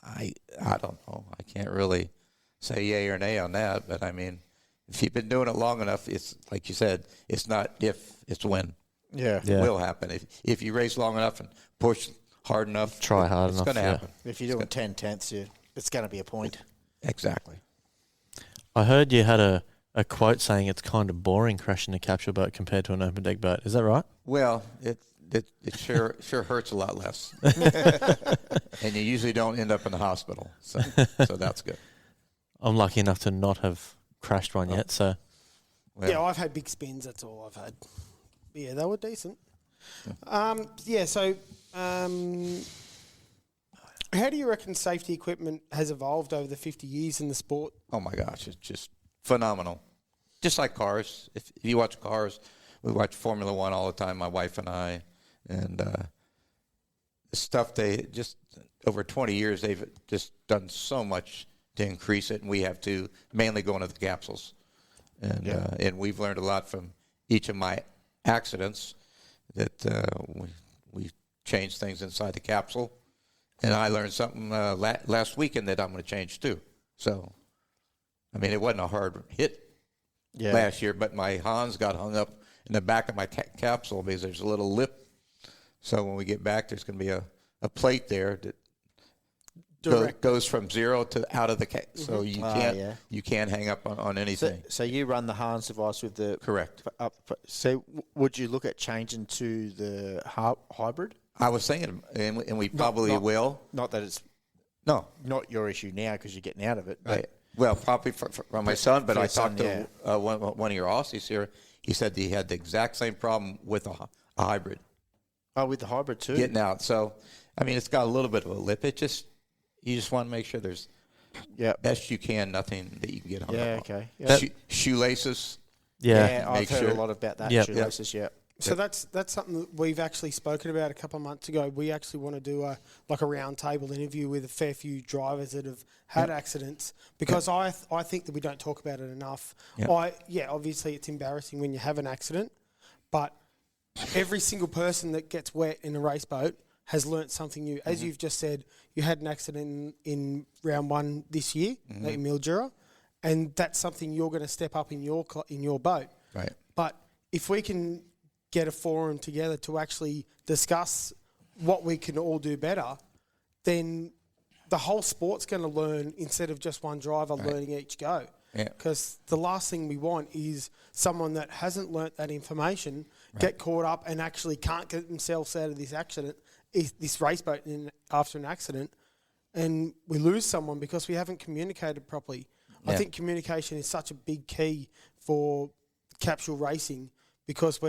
I don't know. I can't really say yay or nay on that. But I mean, if you've been doing it long enough, it's like you said, it's not if, it's when. Yeah. Yeah. It will happen. If you race long enough and push hard enough, Try hard enough, it's going to yeah. happen. If you're doing 10 tenths, it's going to be a point. Exactly. I heard you had a quote saying it's kind of boring crashing a capsule boat compared to an open deck boat. Is that right? Well, it sure hurts a lot less, and you usually don't end up in the hospital. So that's good. I'm lucky enough to not have crashed one yet, so Well, Yeah, I've had big spins. That's all I've had. But yeah, they were decent. So how do you reckon safety equipment has evolved over the 50 years in the sport? oh my gosh, it's just phenomenal. Just like cars. If you watch cars, we watch Formula One all the time, my wife and I, and the stuff they just over 20 years they've just done so much to increase it, and we have to mainly go into the capsules, and we've learned a lot from each of my accidents that we changed things inside the capsule, and I learned something last weekend that I'm going to change too. So, I mean, it wasn't a hard hit last year, but my Hans got hung up in the back of my capsule because there's a little lip. So when we get back, there's going to be a plate there that goes from zero to out of the so you can't hang up on anything. So you run the Hans device with the Correct. So would you look at changing to the hybrid? I was thinking, and we probably will. Not that it's No, not your issue now because you're getting out of it. But right. Well, probably for my son, but for I your son, talked to one of your Aussies here. He said he had the exact same problem with a hybrid Oh, with the hybrid too. getting out. So, I mean, it's got a little bit of a lip. You just want to make sure there's best you can, nothing that you can get hung up on. Okay. Yep. Shoelaces. yeah. I've make heard sure. a lot about that. Yep. Shoelaces, yeah. So that's something that we've actually spoken about a couple of months ago. We actually want to do a round table interview with a fair few drivers that have had accidents because I think that we don't talk about it enough. Obviously it's embarrassing when you have an accident, but every single person that gets wet in a race boat has learnt something new. As you've just said, you had an accident in round one this year at Mildura, and that's something you're going to step up in your boat. Right. But if we can get a forum together to actually discuss what we can all do better, then the whole sport's going to learn instead of just one driver learning each go. Yeah. Because the last thing we want is someone that hasn't learnt that information get caught up and actually can't get themselves out of this accident, this race boat after an accident, and we lose someone because we haven't communicated properly. I think communication is such a big key for capsule racing because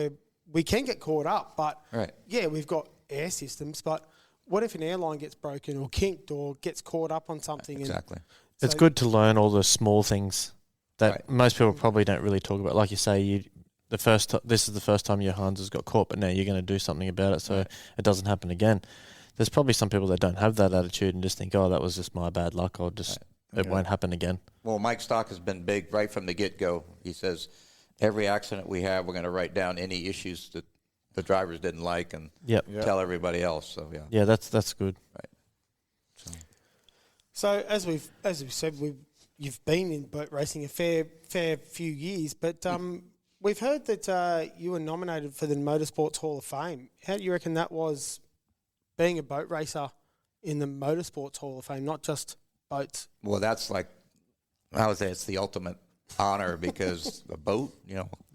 we can get caught up, but we've got air systems, but what if an airline gets broken or kinked or gets caught up on something? Exactly. It's good to learn all the small things that most people probably don't really talk about. Like you say, this is the first time your Hans has got caught, but now you're going to do something about it so it doesn't happen again. There's probably some people that don't have that attitude and just think, oh, that was just my bad luck. It won't happen again. Well, Mike Stock has been big right from the get-go. He says every accident we have, we're going to write down any issues that the drivers didn't like and tell everybody else. So yeah, that's good. Right. So as we've said, you've been in boat racing a fair few years, but we've heard that you were nominated for the Motorsports Hall of Fame. How do you reckon that was being a boat racer in the Motorsports Hall of Fame, not just boats? Well, that's like, I would say it's the ultimate honor because a boat,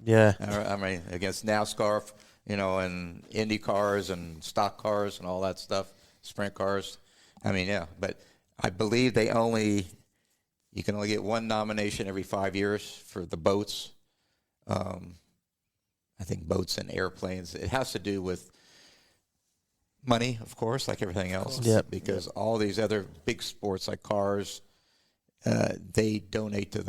Yeah. I mean, against NASCAR, and Indy cars and stock cars and all that stuff, sprint cars. I mean, but I believe you can only get one nomination every 5 years for the boats. I think boats and airplanes. It has to do with money, of course, like everything else. Because all these other big sports like cars, they donate to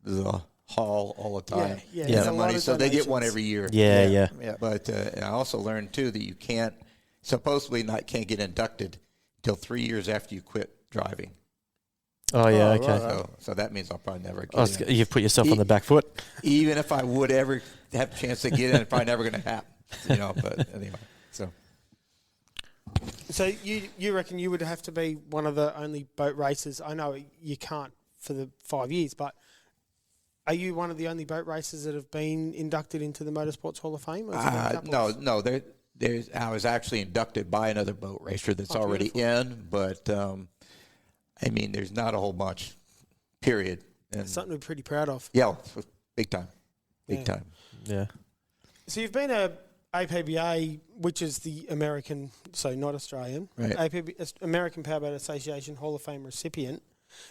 the hall all the time. There's a lot money, of so they get one donations. every year. Yeah. But I also learned too that you can't get inducted until 3 years after you quit driving. Oh yeah, okay. So that means I'll probably never get in. You've put yourself on the back foot. Even if I would ever have a chance to get in, it's probably never going to happen. But anyway, so. So you reckon you would have to be one of the only boat racers? I know you can't for the 5 years, but are you one of the only boat racers that have been inducted into the Motorsports Hall of Fame? Or has it been a couple? No. I was actually inducted by another boat racer that's already in, but I mean, there's not a whole bunch. Period. And Something we're pretty proud of. yeah, big time, big time. Yeah. So you've been a APBA, which is the American, so not Australian, Right. American Powerboat Association Hall of Fame recipient.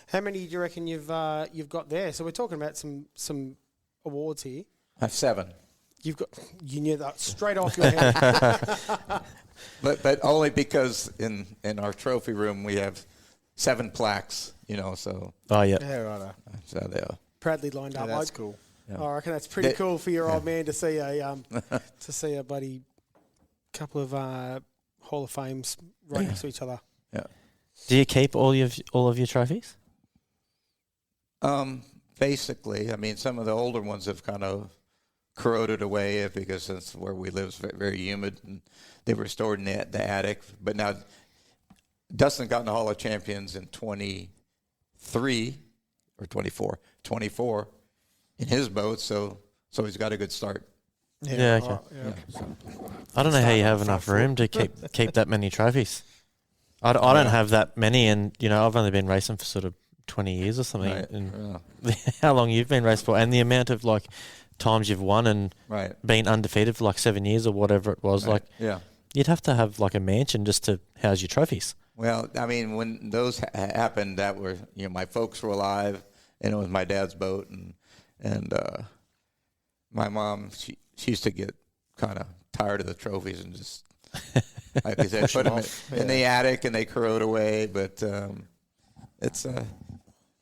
How many do you reckon you've got there? So we're talking about some awards here. I have 7. You knew that straight off your head. But only because in our trophy room we have 7 plaques, so Oh, yeah. Yeah, right. they are. Proudly lined up. That's cool. I reckon that's pretty They- cool for your old man to see a bloody couple of Hall of Fames right next to each other. Yeah. Do you keep all of your trophies? Basically, I mean, some of the older ones have kind of corroded away because that's where we live is very humid, and they were stored in the attic. But now, Dustin got in the Hall of Champions in 23 or 24 in his boat, so he's got a good start. Yeah, okay. I don't know how you have enough room to keep that many trophies. I don't have that many, and I've only been racing for sort of 20 years or something. Right. And how long you've been racing for, and the amount of times you've won and Right. been undefeated for 7 years or whatever it was. Right. Yeah. You'd have to have a mansion just to house your trophies. Well, I mean, when those happened, that were my folks were alive, and it was my dad's boat, and my mom she used to get kind of tired of the trophies and just like I said, put them in the attic and they corrode away. But it's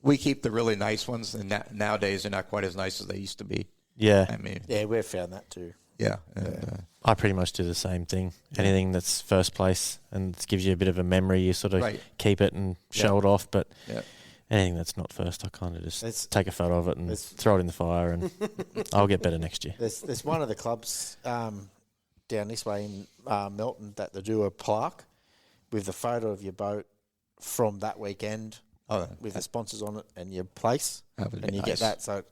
we keep the really nice ones, and nowadays they're not quite as nice as they used to be. Yeah. I mean, Yeah, we've found that too. yeah. And, I pretty much do the same thing. Anything that's first place and it gives you a bit of a memory, you sort of Right. keep it and show it off. But yeah. anything that's not first, I kind of just It's- take a photo of it and it's- throw it in the fire, and I'll get better next year. There's one of the clubs down this way in Melton that they do a plaque with the photo of your boat from that weekend with the sponsors on it and your place, That would and be you nice. get that. So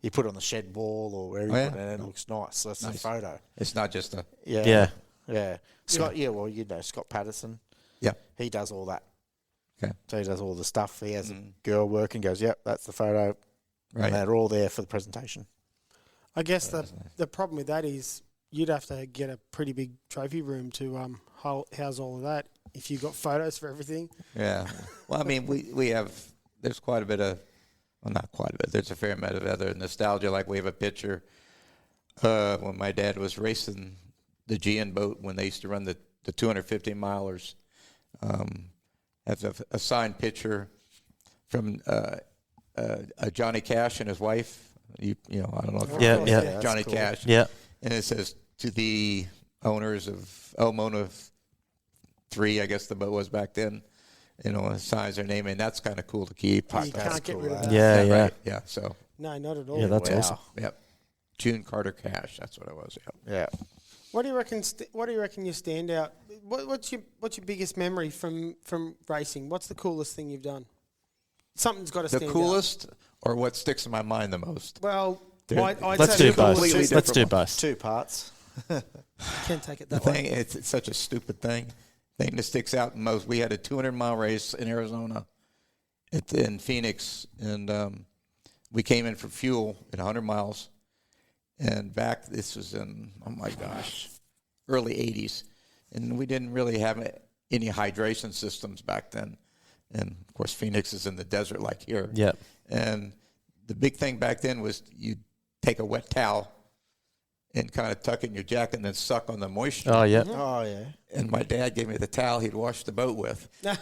you put it on the shed wall or wherever, Oh, you put yeah. it, and it looks nice. So that's the Nice. photo. It's not just a Yeah, Yeah. Scott, well, Scott Patterson. yeah. He does all that. Okay. So he does all the stuff. He has a girl working, goes, yep, that's the photo. Right. And they're all there for the presentation. I guess the problem with that is you'd have to get a pretty big trophy room to house all of that if you've got photos for everything. Yeah. Well, I mean, we have, there's quite a bit of, well, not quite a bit, there's a fair amount of other nostalgia. Like we have a picture when my dad was racing the GN boat when they used to run the 250 milers. Has a signed picture from Johnny Cash and his wife. I don't know if you Yeah, know yeah. That's Johnny cool. Cash. Yeah. And it says, to the owners of El Mona 3, I guess the boat was back then, it signs their name, and that's kind of cool to keep. You can't get rid of that. Yeah, yeah. Right. Yeah, so, No, not at all. Yeah, that's Wow. awesome. yep. June Carter Cash, that's what it was, yep. Yeah. What do you reckon? What do you reckon you stand out? What's your biggest memory from racing? What's the coolest thing you've done? Something's got to The stand coolest, or what sticks in my mind the most? out. Well, I'd Let's say do the both. coolest- Let's do both. 2 parts. Can't take it The that way. thing, it's such a stupid thing that sticks out the most. We had a 200-mile race in Arizona in Phoenix, and we came in for fuel at 100 miles. And this was in, oh my gosh, early 80s. And we didn't really have any hydration systems back then. And, of course, Phoenix is in the desert like here. Yep. And the big thing back then was you take a wet towel and kind of tuck in your jacket and then suck on the moisture. Oh, yeah. Oh, yeah. And my dad gave me the towel he'd washed the boat with. And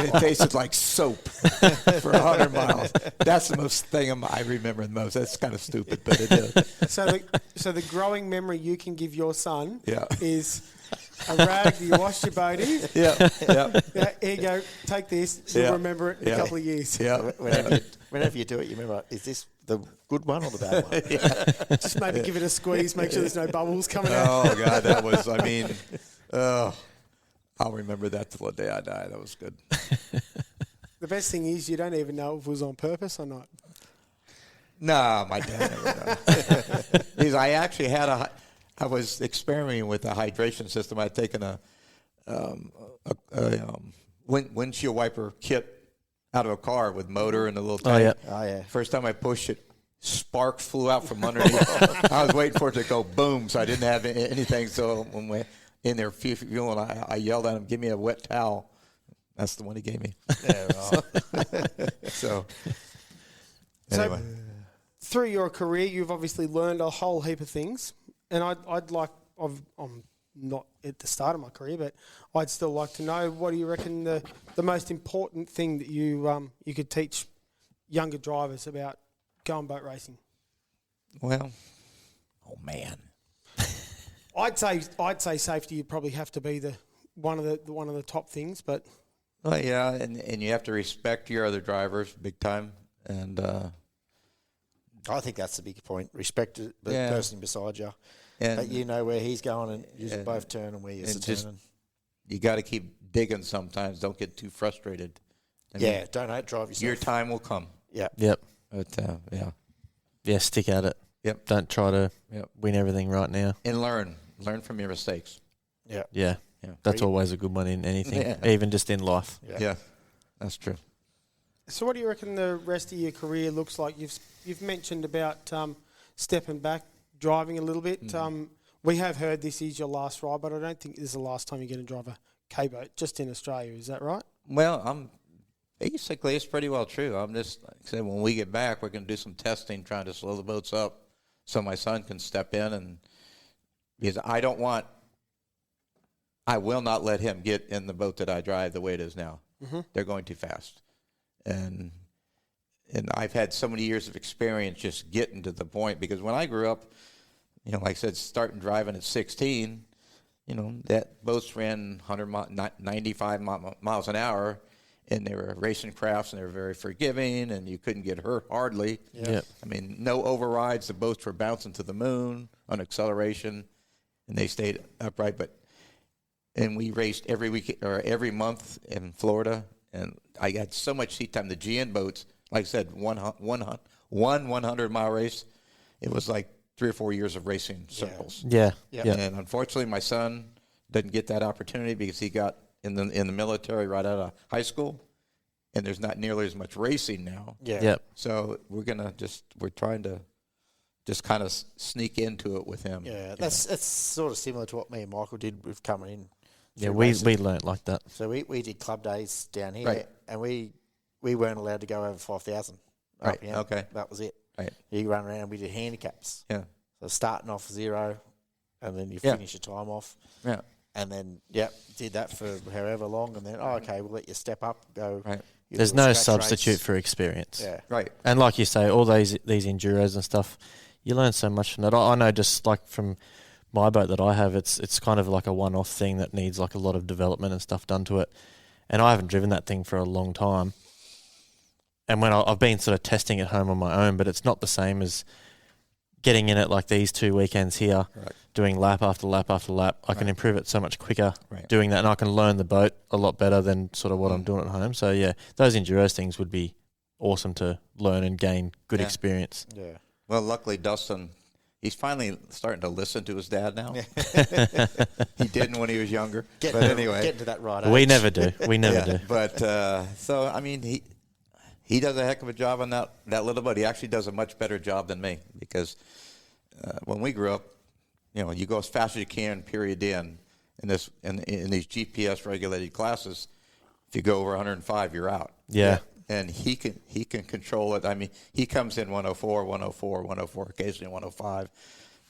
it tasted like soap for 100 miles. That's the most thing I remember the most. That's kind of stupid, but it is. So the growing memory you can give your son Yeah. is a rag that you washed your boat in. Yeah, yeah, Yeah, here you go. Take this. You'll Yeah. remember it in Yeah. a couple of years. yeah. Whenever you do it, you remember, is this the good one or the bad one? Just maybe give it a squeeze. Make sure there's no bubbles coming out. Oh, God, that was, I mean, I'll remember that till the day I die. That was good. The best thing is you don't even know if it was on purpose or not. No, my dad never done. Because I actually had I was experimenting with a hydration system. I'd taken a windshield wiper kit out of a car with motor and a little tank. yeah. Oh, yeah. First time I pushed it, spark flew out from underneath. I was waiting for it to go boom, so I didn't have anything. So when we in there fueling, I yelled at him, "Give me a wet towel." That's the one he gave me. Yeah, right. So So, anyway, through your career, you've obviously learned a whole heap of things, and I'm not at the start of my career, but I'd still like to know, what do you reckon the most important thing that you could teach younger drivers about going boat racing? well, oh man, I'd say safety would probably have to be the one of the top things, but well, yeah, and you have to respect your other drivers big time, and I think that's the big point. Respect the Yeah. person beside you. and That you know where he's going and you Yeah. both turn and where you're And just- turning. you got to keep digging sometimes. Don't get too frustrated. I mean, Yeah, don't outdrive yourself. your time will come. Yeah. Yep. But Yeah, stick at it. Yep. Don't try to Yep. win everything right now. And learn from your mistakes. Yeah. Yeah. Yeah. That's always a good one in anything, Yeah. even just in life. Yeah. That's true. So what do you reckon the rest of your career looks like? You've mentioned about stepping back, driving a little bit. Mm-hmm. We have heard this is your last ride, but I don't think this is the last time you're going to drive a K-boat, just in Australia. Is that right? Well, basically it's pretty well true. I'm just, like I said, when we get back, we're going to do some testing, trying to slow the boats up so my son can step in. And because I will not let him get in the boat that I drive the way it is now. Mm-hmm. They're going too fast. And I've had so many years of experience just getting to the point, because when I grew up, like I said, starting driving at 16, that boats ran 95 miles an hour, and they were racing crafts, and they were very forgiving, and you couldn't get hurt hardly. Yep. I mean, no overrides. The boats were bouncing to the moon on acceleration, and they stayed upright. And we raced every week or every month in Florida, and I got so much seat time. The GN boats, like I said, one 100-mile race, it was like 3 or 4 years of racing circles. Yeah. Yeah. Yeah. And unfortunately, my son didn't get that opportunity because he got in the military right out of high school, and there's not nearly as much racing now. Yeah. Yep. So we're trying to just kind of sneak into it with him. Yeah, that's sort of similar to what me and Michael did with coming in. Yeah, through we racing. learnt like that. So we did club days down here, Right. and we weren't allowed to go over 5,000. Right, RPM. okay. That was it. Right. You run around, we did handicaps. Yeah. So starting off 0, and then you Yeah. finish your time off. Yeah. And then, did that for however long, and then, okay, we'll let you step up, go. Right. you There's do a no scratch substitute race. for experience. Yeah. Right. And like you say, all these enduros and stuff, you learn so much from that. I know just like from my boat that I have, it's kind of like a one-off thing that needs like a lot of development and stuff done to it. And I haven't driven that thing for a long time. And when I've been sort of testing at home on my own, but it's not the same as getting in it like these 2 weekends here, Right. doing lap after lap after lap. I can improve it so much quicker Right. doing that, and I can learn the boat a lot better than sort of what I'm doing at home. So, yeah, those enduros things would be awesome to learn and gain good Yeah. experience. Yeah. Well, luckily, Dustin, he's finally starting to listen to his dad now. He didn't when he was younger. But anyway. Getting to that right We age. never do. We never do. But so I mean, he does a heck of a job on that little boat. He actually does a much better job than me, because when we grew up, you go as fast as you can, period, in these GPS regulated classes. If you go over 105, you're out. Yeah. And he can control it. I mean, he comes in 104, 104, occasionally 105,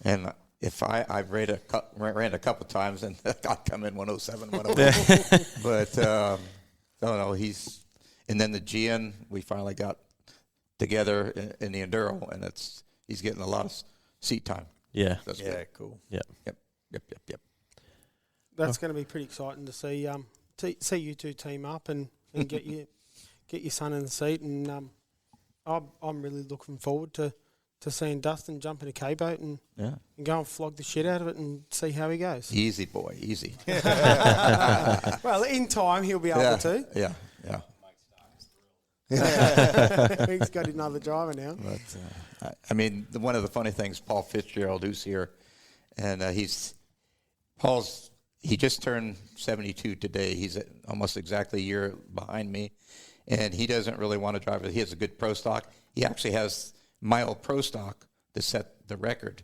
and if I ran a couple times, and I'd come in 107, 108. But no, he's. And then the GN, we finally got together in the Enduro, and he's getting a lot of seat time. Yeah. That's Yeah, good. cool. Yeah. Yep. That's going to be pretty exciting to see. See you two team up and get your son in the seat, and I'm really looking forward to seeing Dustin jump in a K-boat and go and flog the shit out of it and see how he goes. Easy, boy, easy. Well, in time he'll be able to. Yeah. He's got another driver now. But I mean, one of the funny things, Paul Fitzgerald, who's here, and he just turned 72 today. He's almost exactly a year behind me, and he doesn't really want to drive it. He has a good pro stock. He actually has my old Pro Stock to set the record,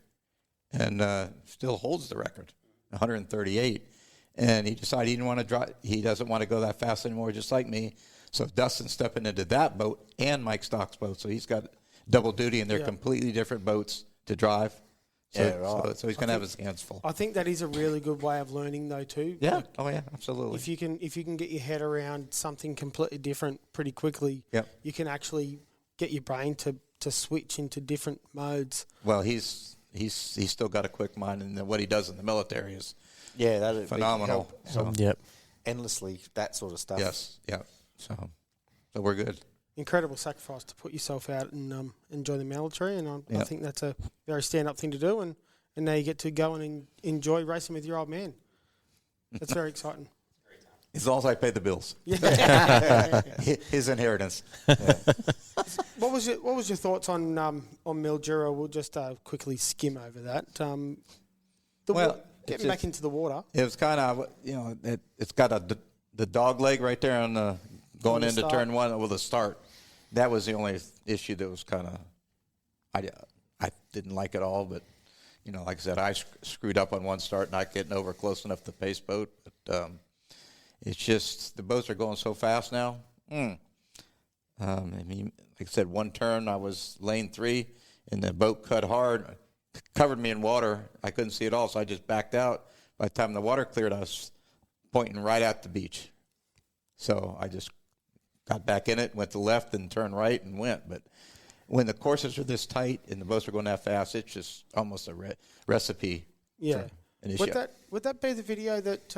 and still holds the record, 138. And he decided he didn't want to drive. He doesn't want to go that fast anymore, just like me. So Dustin's stepping into that boat and Mike Stock's boat. So he's got double duty, and they're completely different boats to drive. So, Yeah, right. so he's going to have his hands full. I think that is a really good way of learning, though, too. Yeah. Like, Oh, yeah. Absolutely. if you can get your head around something completely different pretty quickly, Yep. you can actually get your brain to switch into different modes. Well, he's still got a quick mind, and what he does in the military is Yeah, that'd phenomenal. Help So Yep. endlessly, that sort of stuff. yes, yeah. So we're good. Incredible sacrifice to put yourself out and enjoy the military, and I Yep. think that's a very stand-up thing to do, and now you get to go and enjoy racing with your old man. That's very exciting. As long as I pay the bills, Yeah. his inheritance. What was your thoughts on Mildura? We'll just quickly skim over that. Well, Getting it's back just- into the water. It was kind of, it's got the dog leg right there on the going On the into start. turn one with the start. That was the only issue that was kind of, I didn't like it all, but like I said, I screwed up on one start, not getting over close enough to pace boat. But it's just the boats are going so fast now. I mean, like I said, one turn I was lane 3, and the boat cut hard, covered me in water. I couldn't see it all, so I just backed out. By the time the water cleared, I was pointing right at the beach. So I just got back in it, went to left, and turned right and went. But when the courses are this tight and the boats are going that fast, it's just almost a recipe. Yeah. for an issue. Would that be the video that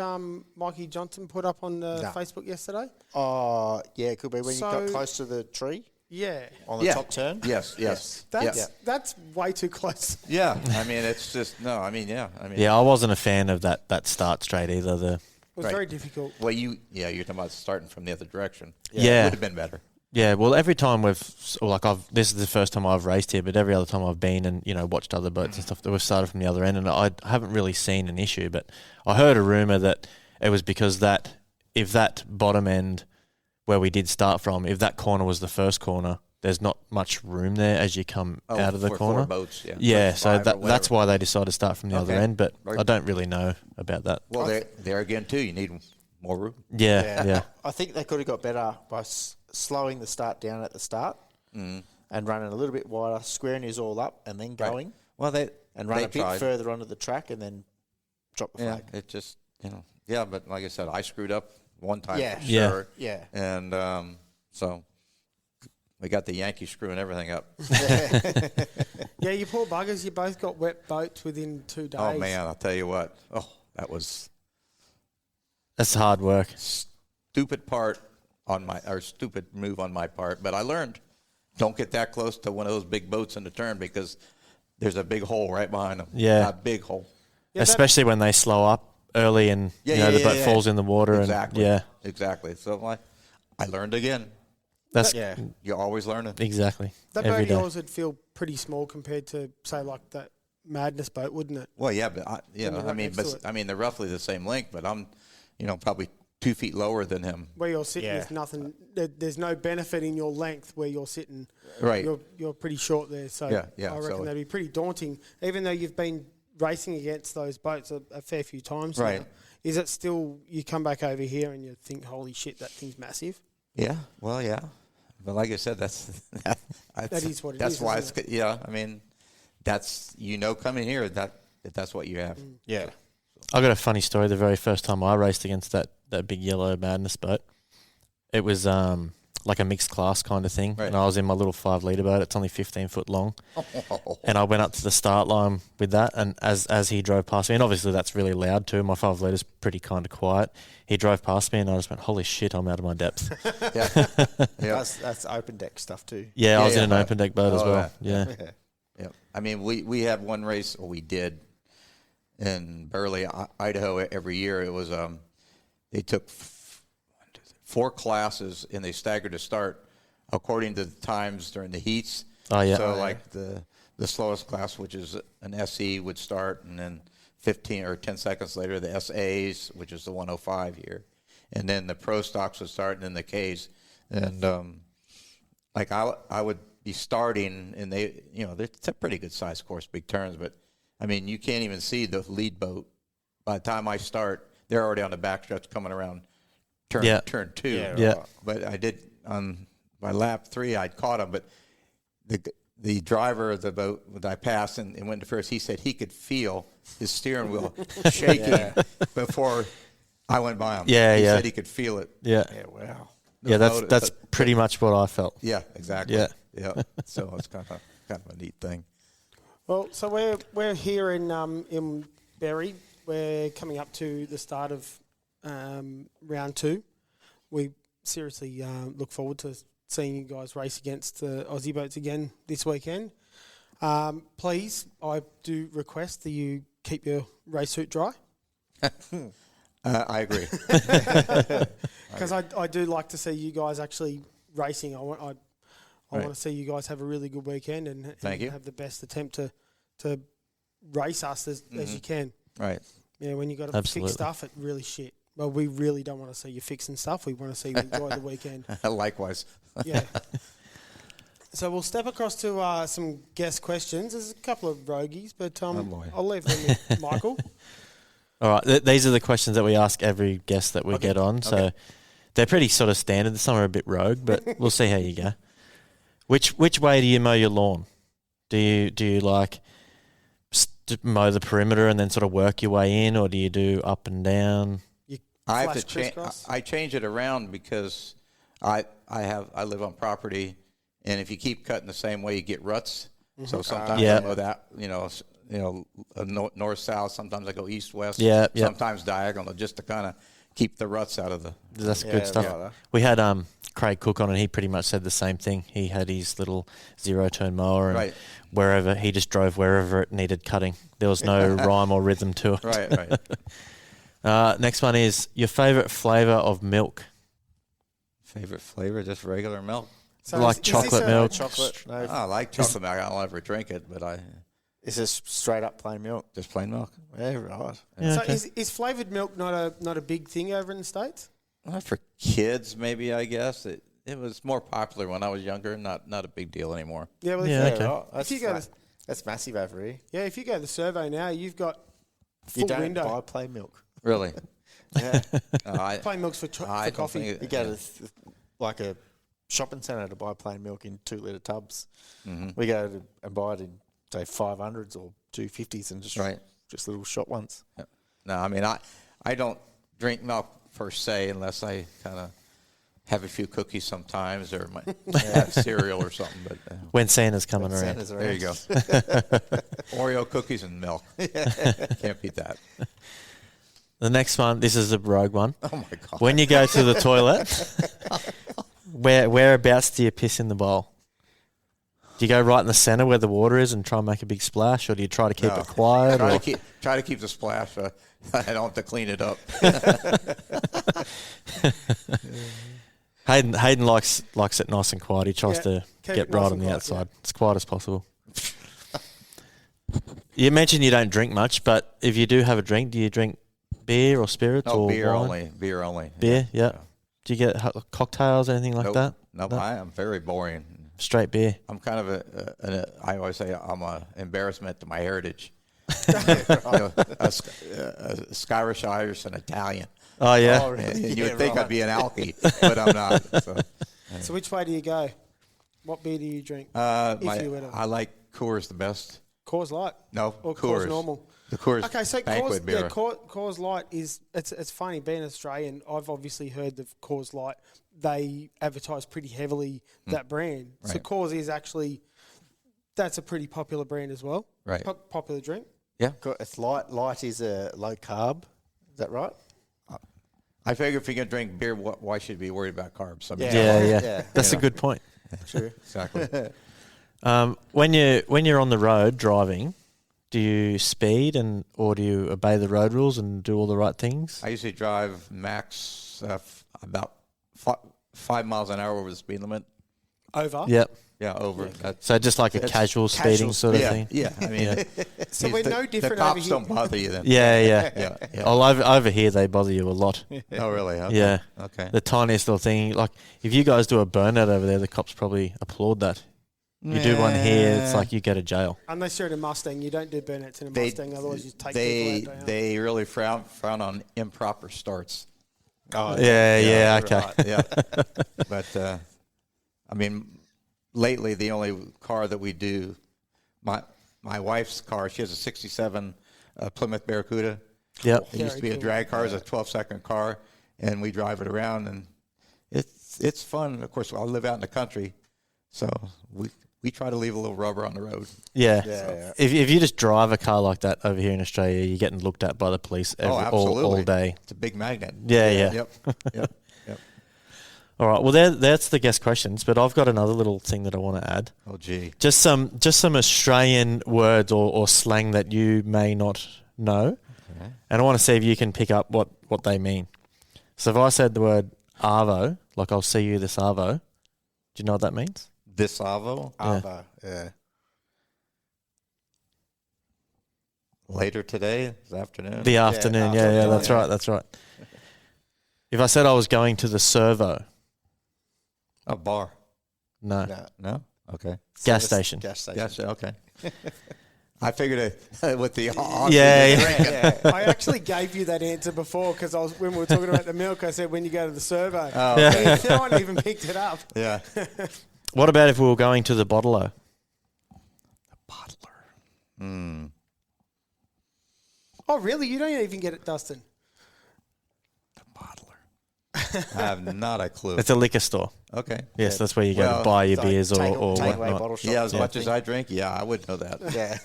Mikey Johnson put up on Facebook yesterday? Oh, yeah, it could be when you So- got close to the tree Yeah. on the Yeah. top turn. Yes. That's way too close. Yeah. I mean, it's just no. I mean, yeah. I mean, Yeah, I wasn't a fan of that start straight either. It was Right. very difficult. Well, you're talking about starting from the other direction. Yeah. It would have been better. Yeah, well, every time this is the first time I've raced here, but every other time I've been and watched other boats and stuff, that we've started from the other end, and I haven't really seen an issue. But I heard a rumor that it was because if that bottom end where we did start from, if that corner was the first corner, there's not much room there as you come out of the for corner. 4 boats, yeah. Yeah, Or so 5 or that's whatever. why they decided to start from the other Okay. end. But Right. I don't really know about that. Well, there again too, you need more room. Yeah. I think they could have got better by slowing the start down at the start and running a little bit wider, squaring yours all up, and then going Well, and run they a bit tried. further onto the track and then drop the Yeah, flag. it just yeah. But like I said, I screwed up one time. Yeah. for Yeah. sure. Yeah. And so we got the Yankees screwing everything up. Yeah, you poor buggers. You both got wet boats within 2 days. Oh man, I'll tell you what. Oh, that was That's hard work. stupid stupid move on my part. But I learned, don't get that close to one of those big boats in the turn because there's a big hole right behind them. Yeah. A big hole. Yeah, that- Especially when they slow up early and the boat falls in the water. Exactly. And, Exactly. So I learned again. that's Yeah. You're always learning. exactly That every boat of day. yours would feel pretty small compared to, say, like that Madness boat, wouldn't it? Well, yeah, but you're right next to it. I mean, they're roughly the same length, but I'm, probably 2 feet lower than him. Where you're sitting, Yeah. there's nothing. There's no benefit in your length where you're sitting. Right. You're pretty short there, so Yeah, I reckon so- that'd be pretty daunting. Even though you've been racing against those boats a fair few times, Right. now, is it still you come back over here and you think, holy shit, that thing's massive? Yeah. Well, yeah. But like I said, that's That is what it that's is, why isn't it's I mean, that's coming here that's what you have. Yeah. I got a funny story. The very first time I raced against that big yellow Madness boat, it was like a mixed class kind of thing, Right. and I was in my little 5 litre boat. It's only 15 foot long, and I went up to the start line with that. And as he drove past me, and obviously that's really loud too. My 5 litres pretty kind of quiet. He drove past me, and I just went, "Holy shit, I'm out of my depth." Yeah. That's open deck stuff too. Yeah, I was Yeah, in an yeah. open deck boat as Oh, well. yeah. Yeah. Yeah. I mean, we have one race, or we did, in Burley, Idaho, every year. It was they took 4 classes and they staggered to start according to the times during the heats. Oh, yeah. So Oh, yeah. like the slowest class, which is an SE, would start, and then 15 or 10 seconds later the SAs, which is the 105 here, and then the pro stocks would start, and then the Ks, and like I would he's starting, and it's a pretty good sized course, big turns, but I mean, you can't even see the lead boat. By the time I start, they're already on the backstretch coming around turn 2. Yeah. But I did on my lap 3, I'd caught him, but the driver of the boat that I passed and went to first, he said he could feel his steering wheel shaking before I went by him. Yeah, he yeah. said he could feel it. Yeah. Yeah, wow. Yeah, that's pretty much what I felt. Yeah, exactly. Yeah. Yeah. So it's kind of a neat thing. Well, so we're here in Berry. We're coming up to the start of round 2. We seriously look forward to seeing you guys race against the Aussie boats again this weekend. Please, I do request that you keep your race suit dry. I agree. Because I do like to see you guys actually racing. I want to see you guys have a really good weekend and Thank you. have the best attempt to race us as you can. Right. Yeah, when you got to Absolutely. fix stuff, it really shit. Well, we really don't want to see you fixing stuff. We want to see you enjoy the weekend. Likewise. Yeah. So we'll step across to some guest questions. There's a couple of roguies, but boy. I'll leave them with Michael. All right, these are the questions that we ask every guest that we get on. So they're pretty sort of standard. Some are a bit rogue, but we'll see how you go. Which way do you mow your lawn? Do you like mow the perimeter and then sort of work your way in, or do you do up and down? You I have flash to change. crisscross? I change it around because I live on property, and if you keep cutting the same way, you get ruts. So sometimes Yeah. I mow that, north south. Sometimes I go east west. Yeah, yeah. Sometimes diagonal, just to kind of keep the ruts out of the. That's Yeah, good stuff. yeah. We had Craig Cook on, and he pretty much said the same thing. He had his little 0-turn mower, and Right. wherever he just drove wherever it needed cutting. There was no rhyme or rhythm to it. Right. Next one is your favorite flavour of milk. Favorite flavor, just regular milk. So Like is chocolate this a- milk. Chocolate. No, I like chocolate milk. I don't ever drink it, but I it's just straight up plain milk. just plain milk. Yeah, right. Yeah, So okay. is flavoured milk not a big thing over in the States? Well, for kids, maybe, I guess it was more popular when I was younger. Not a big deal anymore. Yeah, well, Yeah, if, okay. Right. That's, you go fa- that's massive over here. if you go to the survey now, you've got You full don't window. buy plain milk. Really? Yeah. Plain milk's for I don't coffee. think You go to like a shopping centre to buy plain milk in 2-litre tubs. Mm-hmm. We go to and buy it in say 500s or 250s and just little shot ones. No, I mean I don't drink milk per se unless I kind of have a few cookies sometimes or might have cereal or something. But When Santa's coming around. Santa's there you go. Oreo cookies and milk. Can't beat that. The next one, this is a rogue one. Oh my god. When you go to the toilet, whereabouts do you piss in the bowl? Do you go right in the centre where the water is and try and make a big splash, or do you try to keep No. it quiet? Try to keep the splash. I don't have to clean it up. Hayden likes it nice and quiet. He tries Yeah, to keep get it right nice on and the quiet, outside, as quiet as possible. You mentioned you don't drink much, but if you do have a drink, do you drink beer or spirits No, or beer wine? only. Beer only. Beer, yeah. Do you get cocktails, anything like Nope. that? Nope. No. I am very boring. Straight beer. I'm kind of I always say I'm an embarrassment to my heritage. A Scottish, Irish, and Italian. Oh, yeah. Oh, really? And you would Yeah, think right. I'd be an alky, but I'm not. So, So which way do you go? What beer do you drink? You were to- I like Coors the best. Coors Light No, or Coors. Coors Normal? The Coors Okay, so banquet beer. Coors Light is it's funny being Australian. I've obviously heard of Coors Light. They advertise pretty heavily that brand. So Right. Coors is actually that's a pretty popular brand as well. Right. Popular drink. Yeah. It's light. Light is a low carb. Is that right? I figure if you're going to drink beer, why should you be worried about carbs? I mean, Yeah. That's Yeah. a good point. True. exactly. When you're on the road driving, do you speed or do you obey the road rules and do all the right things? I usually drive max about 5 miles an hour over the speed limit. Over. Yep. Yeah, over. That's, So just like a casual speeding sort of yeah, thing. yeah. I mean, So we're no different The over cops here. don't bother you then. Yeah, yeah. Yeah. Oh, over here they bother you a lot. Oh, really? Okay. Yeah. Okay. The tiniest little thing. Like if you guys do a burnout over there, the cops probably applaud that. You do one here, it's like you go to jail. Unless you're in a Mustang, you don't do burnouts in a Mustang. Otherwise, you take they people out. they really frown on improper starts. Oh, Yeah, okay. right. Yeah, but I mean, lately the only car that we do, my wife's car, she has a '67 Plymouth Barracuda. Yep. It used to be a drag car, it's a 12-second car, and we drive it around, and it's fun. Of course, I live out in the country, so we try to leave a little rubber on the road. Yeah. Yeah. If you just drive a car like that over here in Australia, you're getting looked at by the police all day. It's a big magnet. Yeah. Yep. All right. Well, that's the guest questions, but I've got another little thing that I want to add. Oh, gee. Just some Australian words or slang that you may not know, Okay. and I want to see if you can pick up what they mean. So if I said the word arvo, like I'll see you this arvo, do you know what that means? This Avo, Arvo, yeah. later today, this afternoon. The afternoon. Yeah, afternoon, that's yeah. right. That's right. If I said I was going to the servo, A bar. no. No? Okay. Gas station. Gas station. Yes, okay. I figured it with the Yeah. I actually gave you that answer before because when we were talking about the milk, I said when you go to the servo. Oh, okay. No one even picked it up. Yeah. What about if we were going to the bottler? Mm. Oh, really? You don't even get it, Dustin? I have not a clue. It's a liquor store. Okay. Yes, that's where you go Well, to buy your It's like beers or take away whatnot. bottle shop. Yeah, as type much as thing. I drink, yeah, I would know that. Yeah.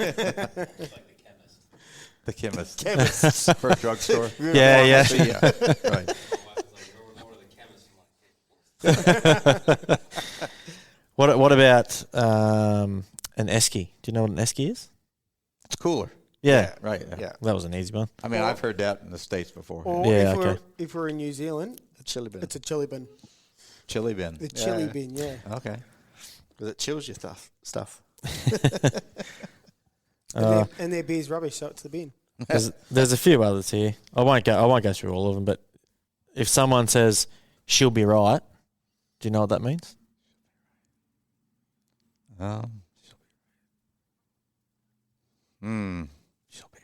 The chemist. Chemists. For a drugstore. Yeah. Pharmacy, yeah. Right. What about an esky? Do you know what an esky is? It's cooler. Yeah. Right. Yeah. That was an easy one. I mean, I've heard that in the States before. Or Yeah, if we're in New Zealand, A chili bin. it's a chili bin. Chili bin. The chili Yeah. bin, yeah. Okay. Because it chills your stuff. And their beer's rubbish, so it's the bin. There's a few others here. I won't go through all of them, but if someone says she'll be right, do you know what that means? She'll be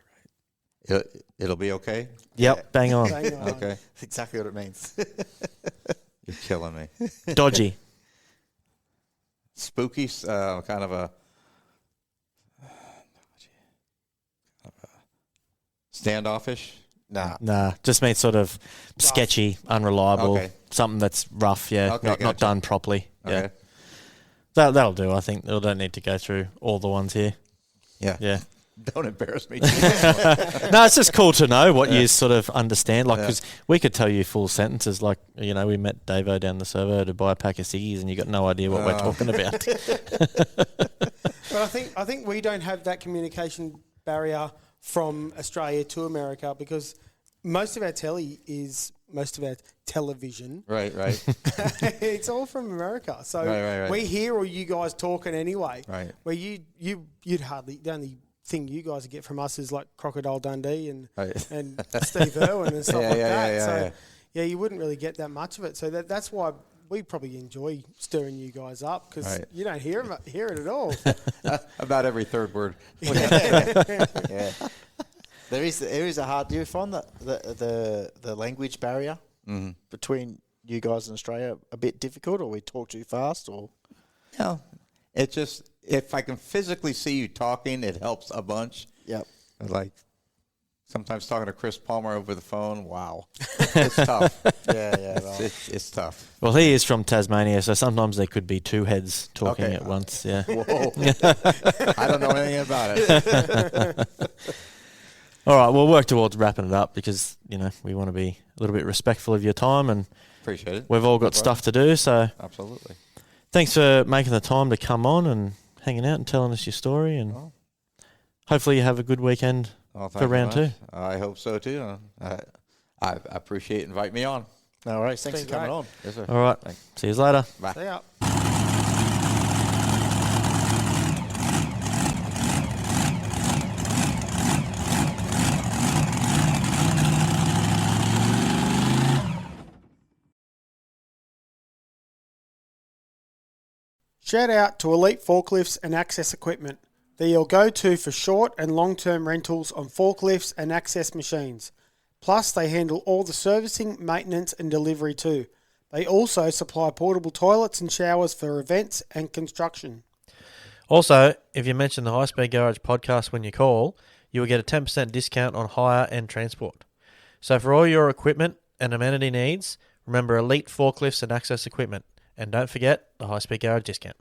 right. It'll be okay? Yep, bang on. Bang on. Okay. That's exactly what it means. You're killing me. Dodgy. Spooky, kind of a standoffish. Nah, just means sort of sketchy, unreliable, Okay. something that's rough. Yeah, Okay, not gotcha. done properly. Yeah, Okay. that'll do. I think we don't need to go through all the ones here. Yeah. Yeah. Don't embarrass me. No, it's just cool to know what you sort of understand. Like, Yeah. because we could tell you full sentences. Like, we met Davo down the servo to buy a pack of ciggies, and you got no idea what we're talking about. But I think we don't have that communication barrier from Australia to America because most of our television, Right. it's all from America. So Right. we hear all you guys talking anyway. Right. Where you'd hardly, the only thing you guys get from us is like Crocodile Dundee and Right. and Steve Irwin and stuff like that. Yeah. So you wouldn't really get that much of it. So that's why we probably enjoy stirring you guys up because Right. you don't hear it at all. About every third word. Yeah. There is a hard. Do you find that the language barrier between you guys and Australia a bit difficult, or we talk too fast, or? Yeah. It just, if I can physically see you talking, it helps a bunch. Yep. Like sometimes talking to Chris Palmer over the phone. Wow. It's tough. Yeah. Right. It's tough. Well, he is from Tasmania, so sometimes there could be two heads talking Okay. at once. Yeah. Whoa. I don't know anything about it. All right, we'll work towards wrapping it up because, we want to be a little bit respectful of your time and Appreciate it. we've all got stuff to do. So Absolutely. thanks for making the time to come on and hanging out and telling us your story. And hopefully you have a good weekend Well, thank for you round much. two. I hope so too. I appreciate inviting me on. No worries. Thanks Been for coming great. on. Yes, sir. All right. See you later. Bye. See ya. Shout out to Elite Forklifts and Access Equipment. They're your go-to for short and long-term rentals on forklifts and access machines. Plus, they handle all the servicing, maintenance and delivery too. They also supply portable toilets and showers for events and construction. Also, if you mention the High Speed Garage podcast when you call, you will get a 10% discount on hire and transport. So for all your equipment and amenity needs, remember Elite Forklifts and Access Equipment. And don't forget the High Speed Garage discount.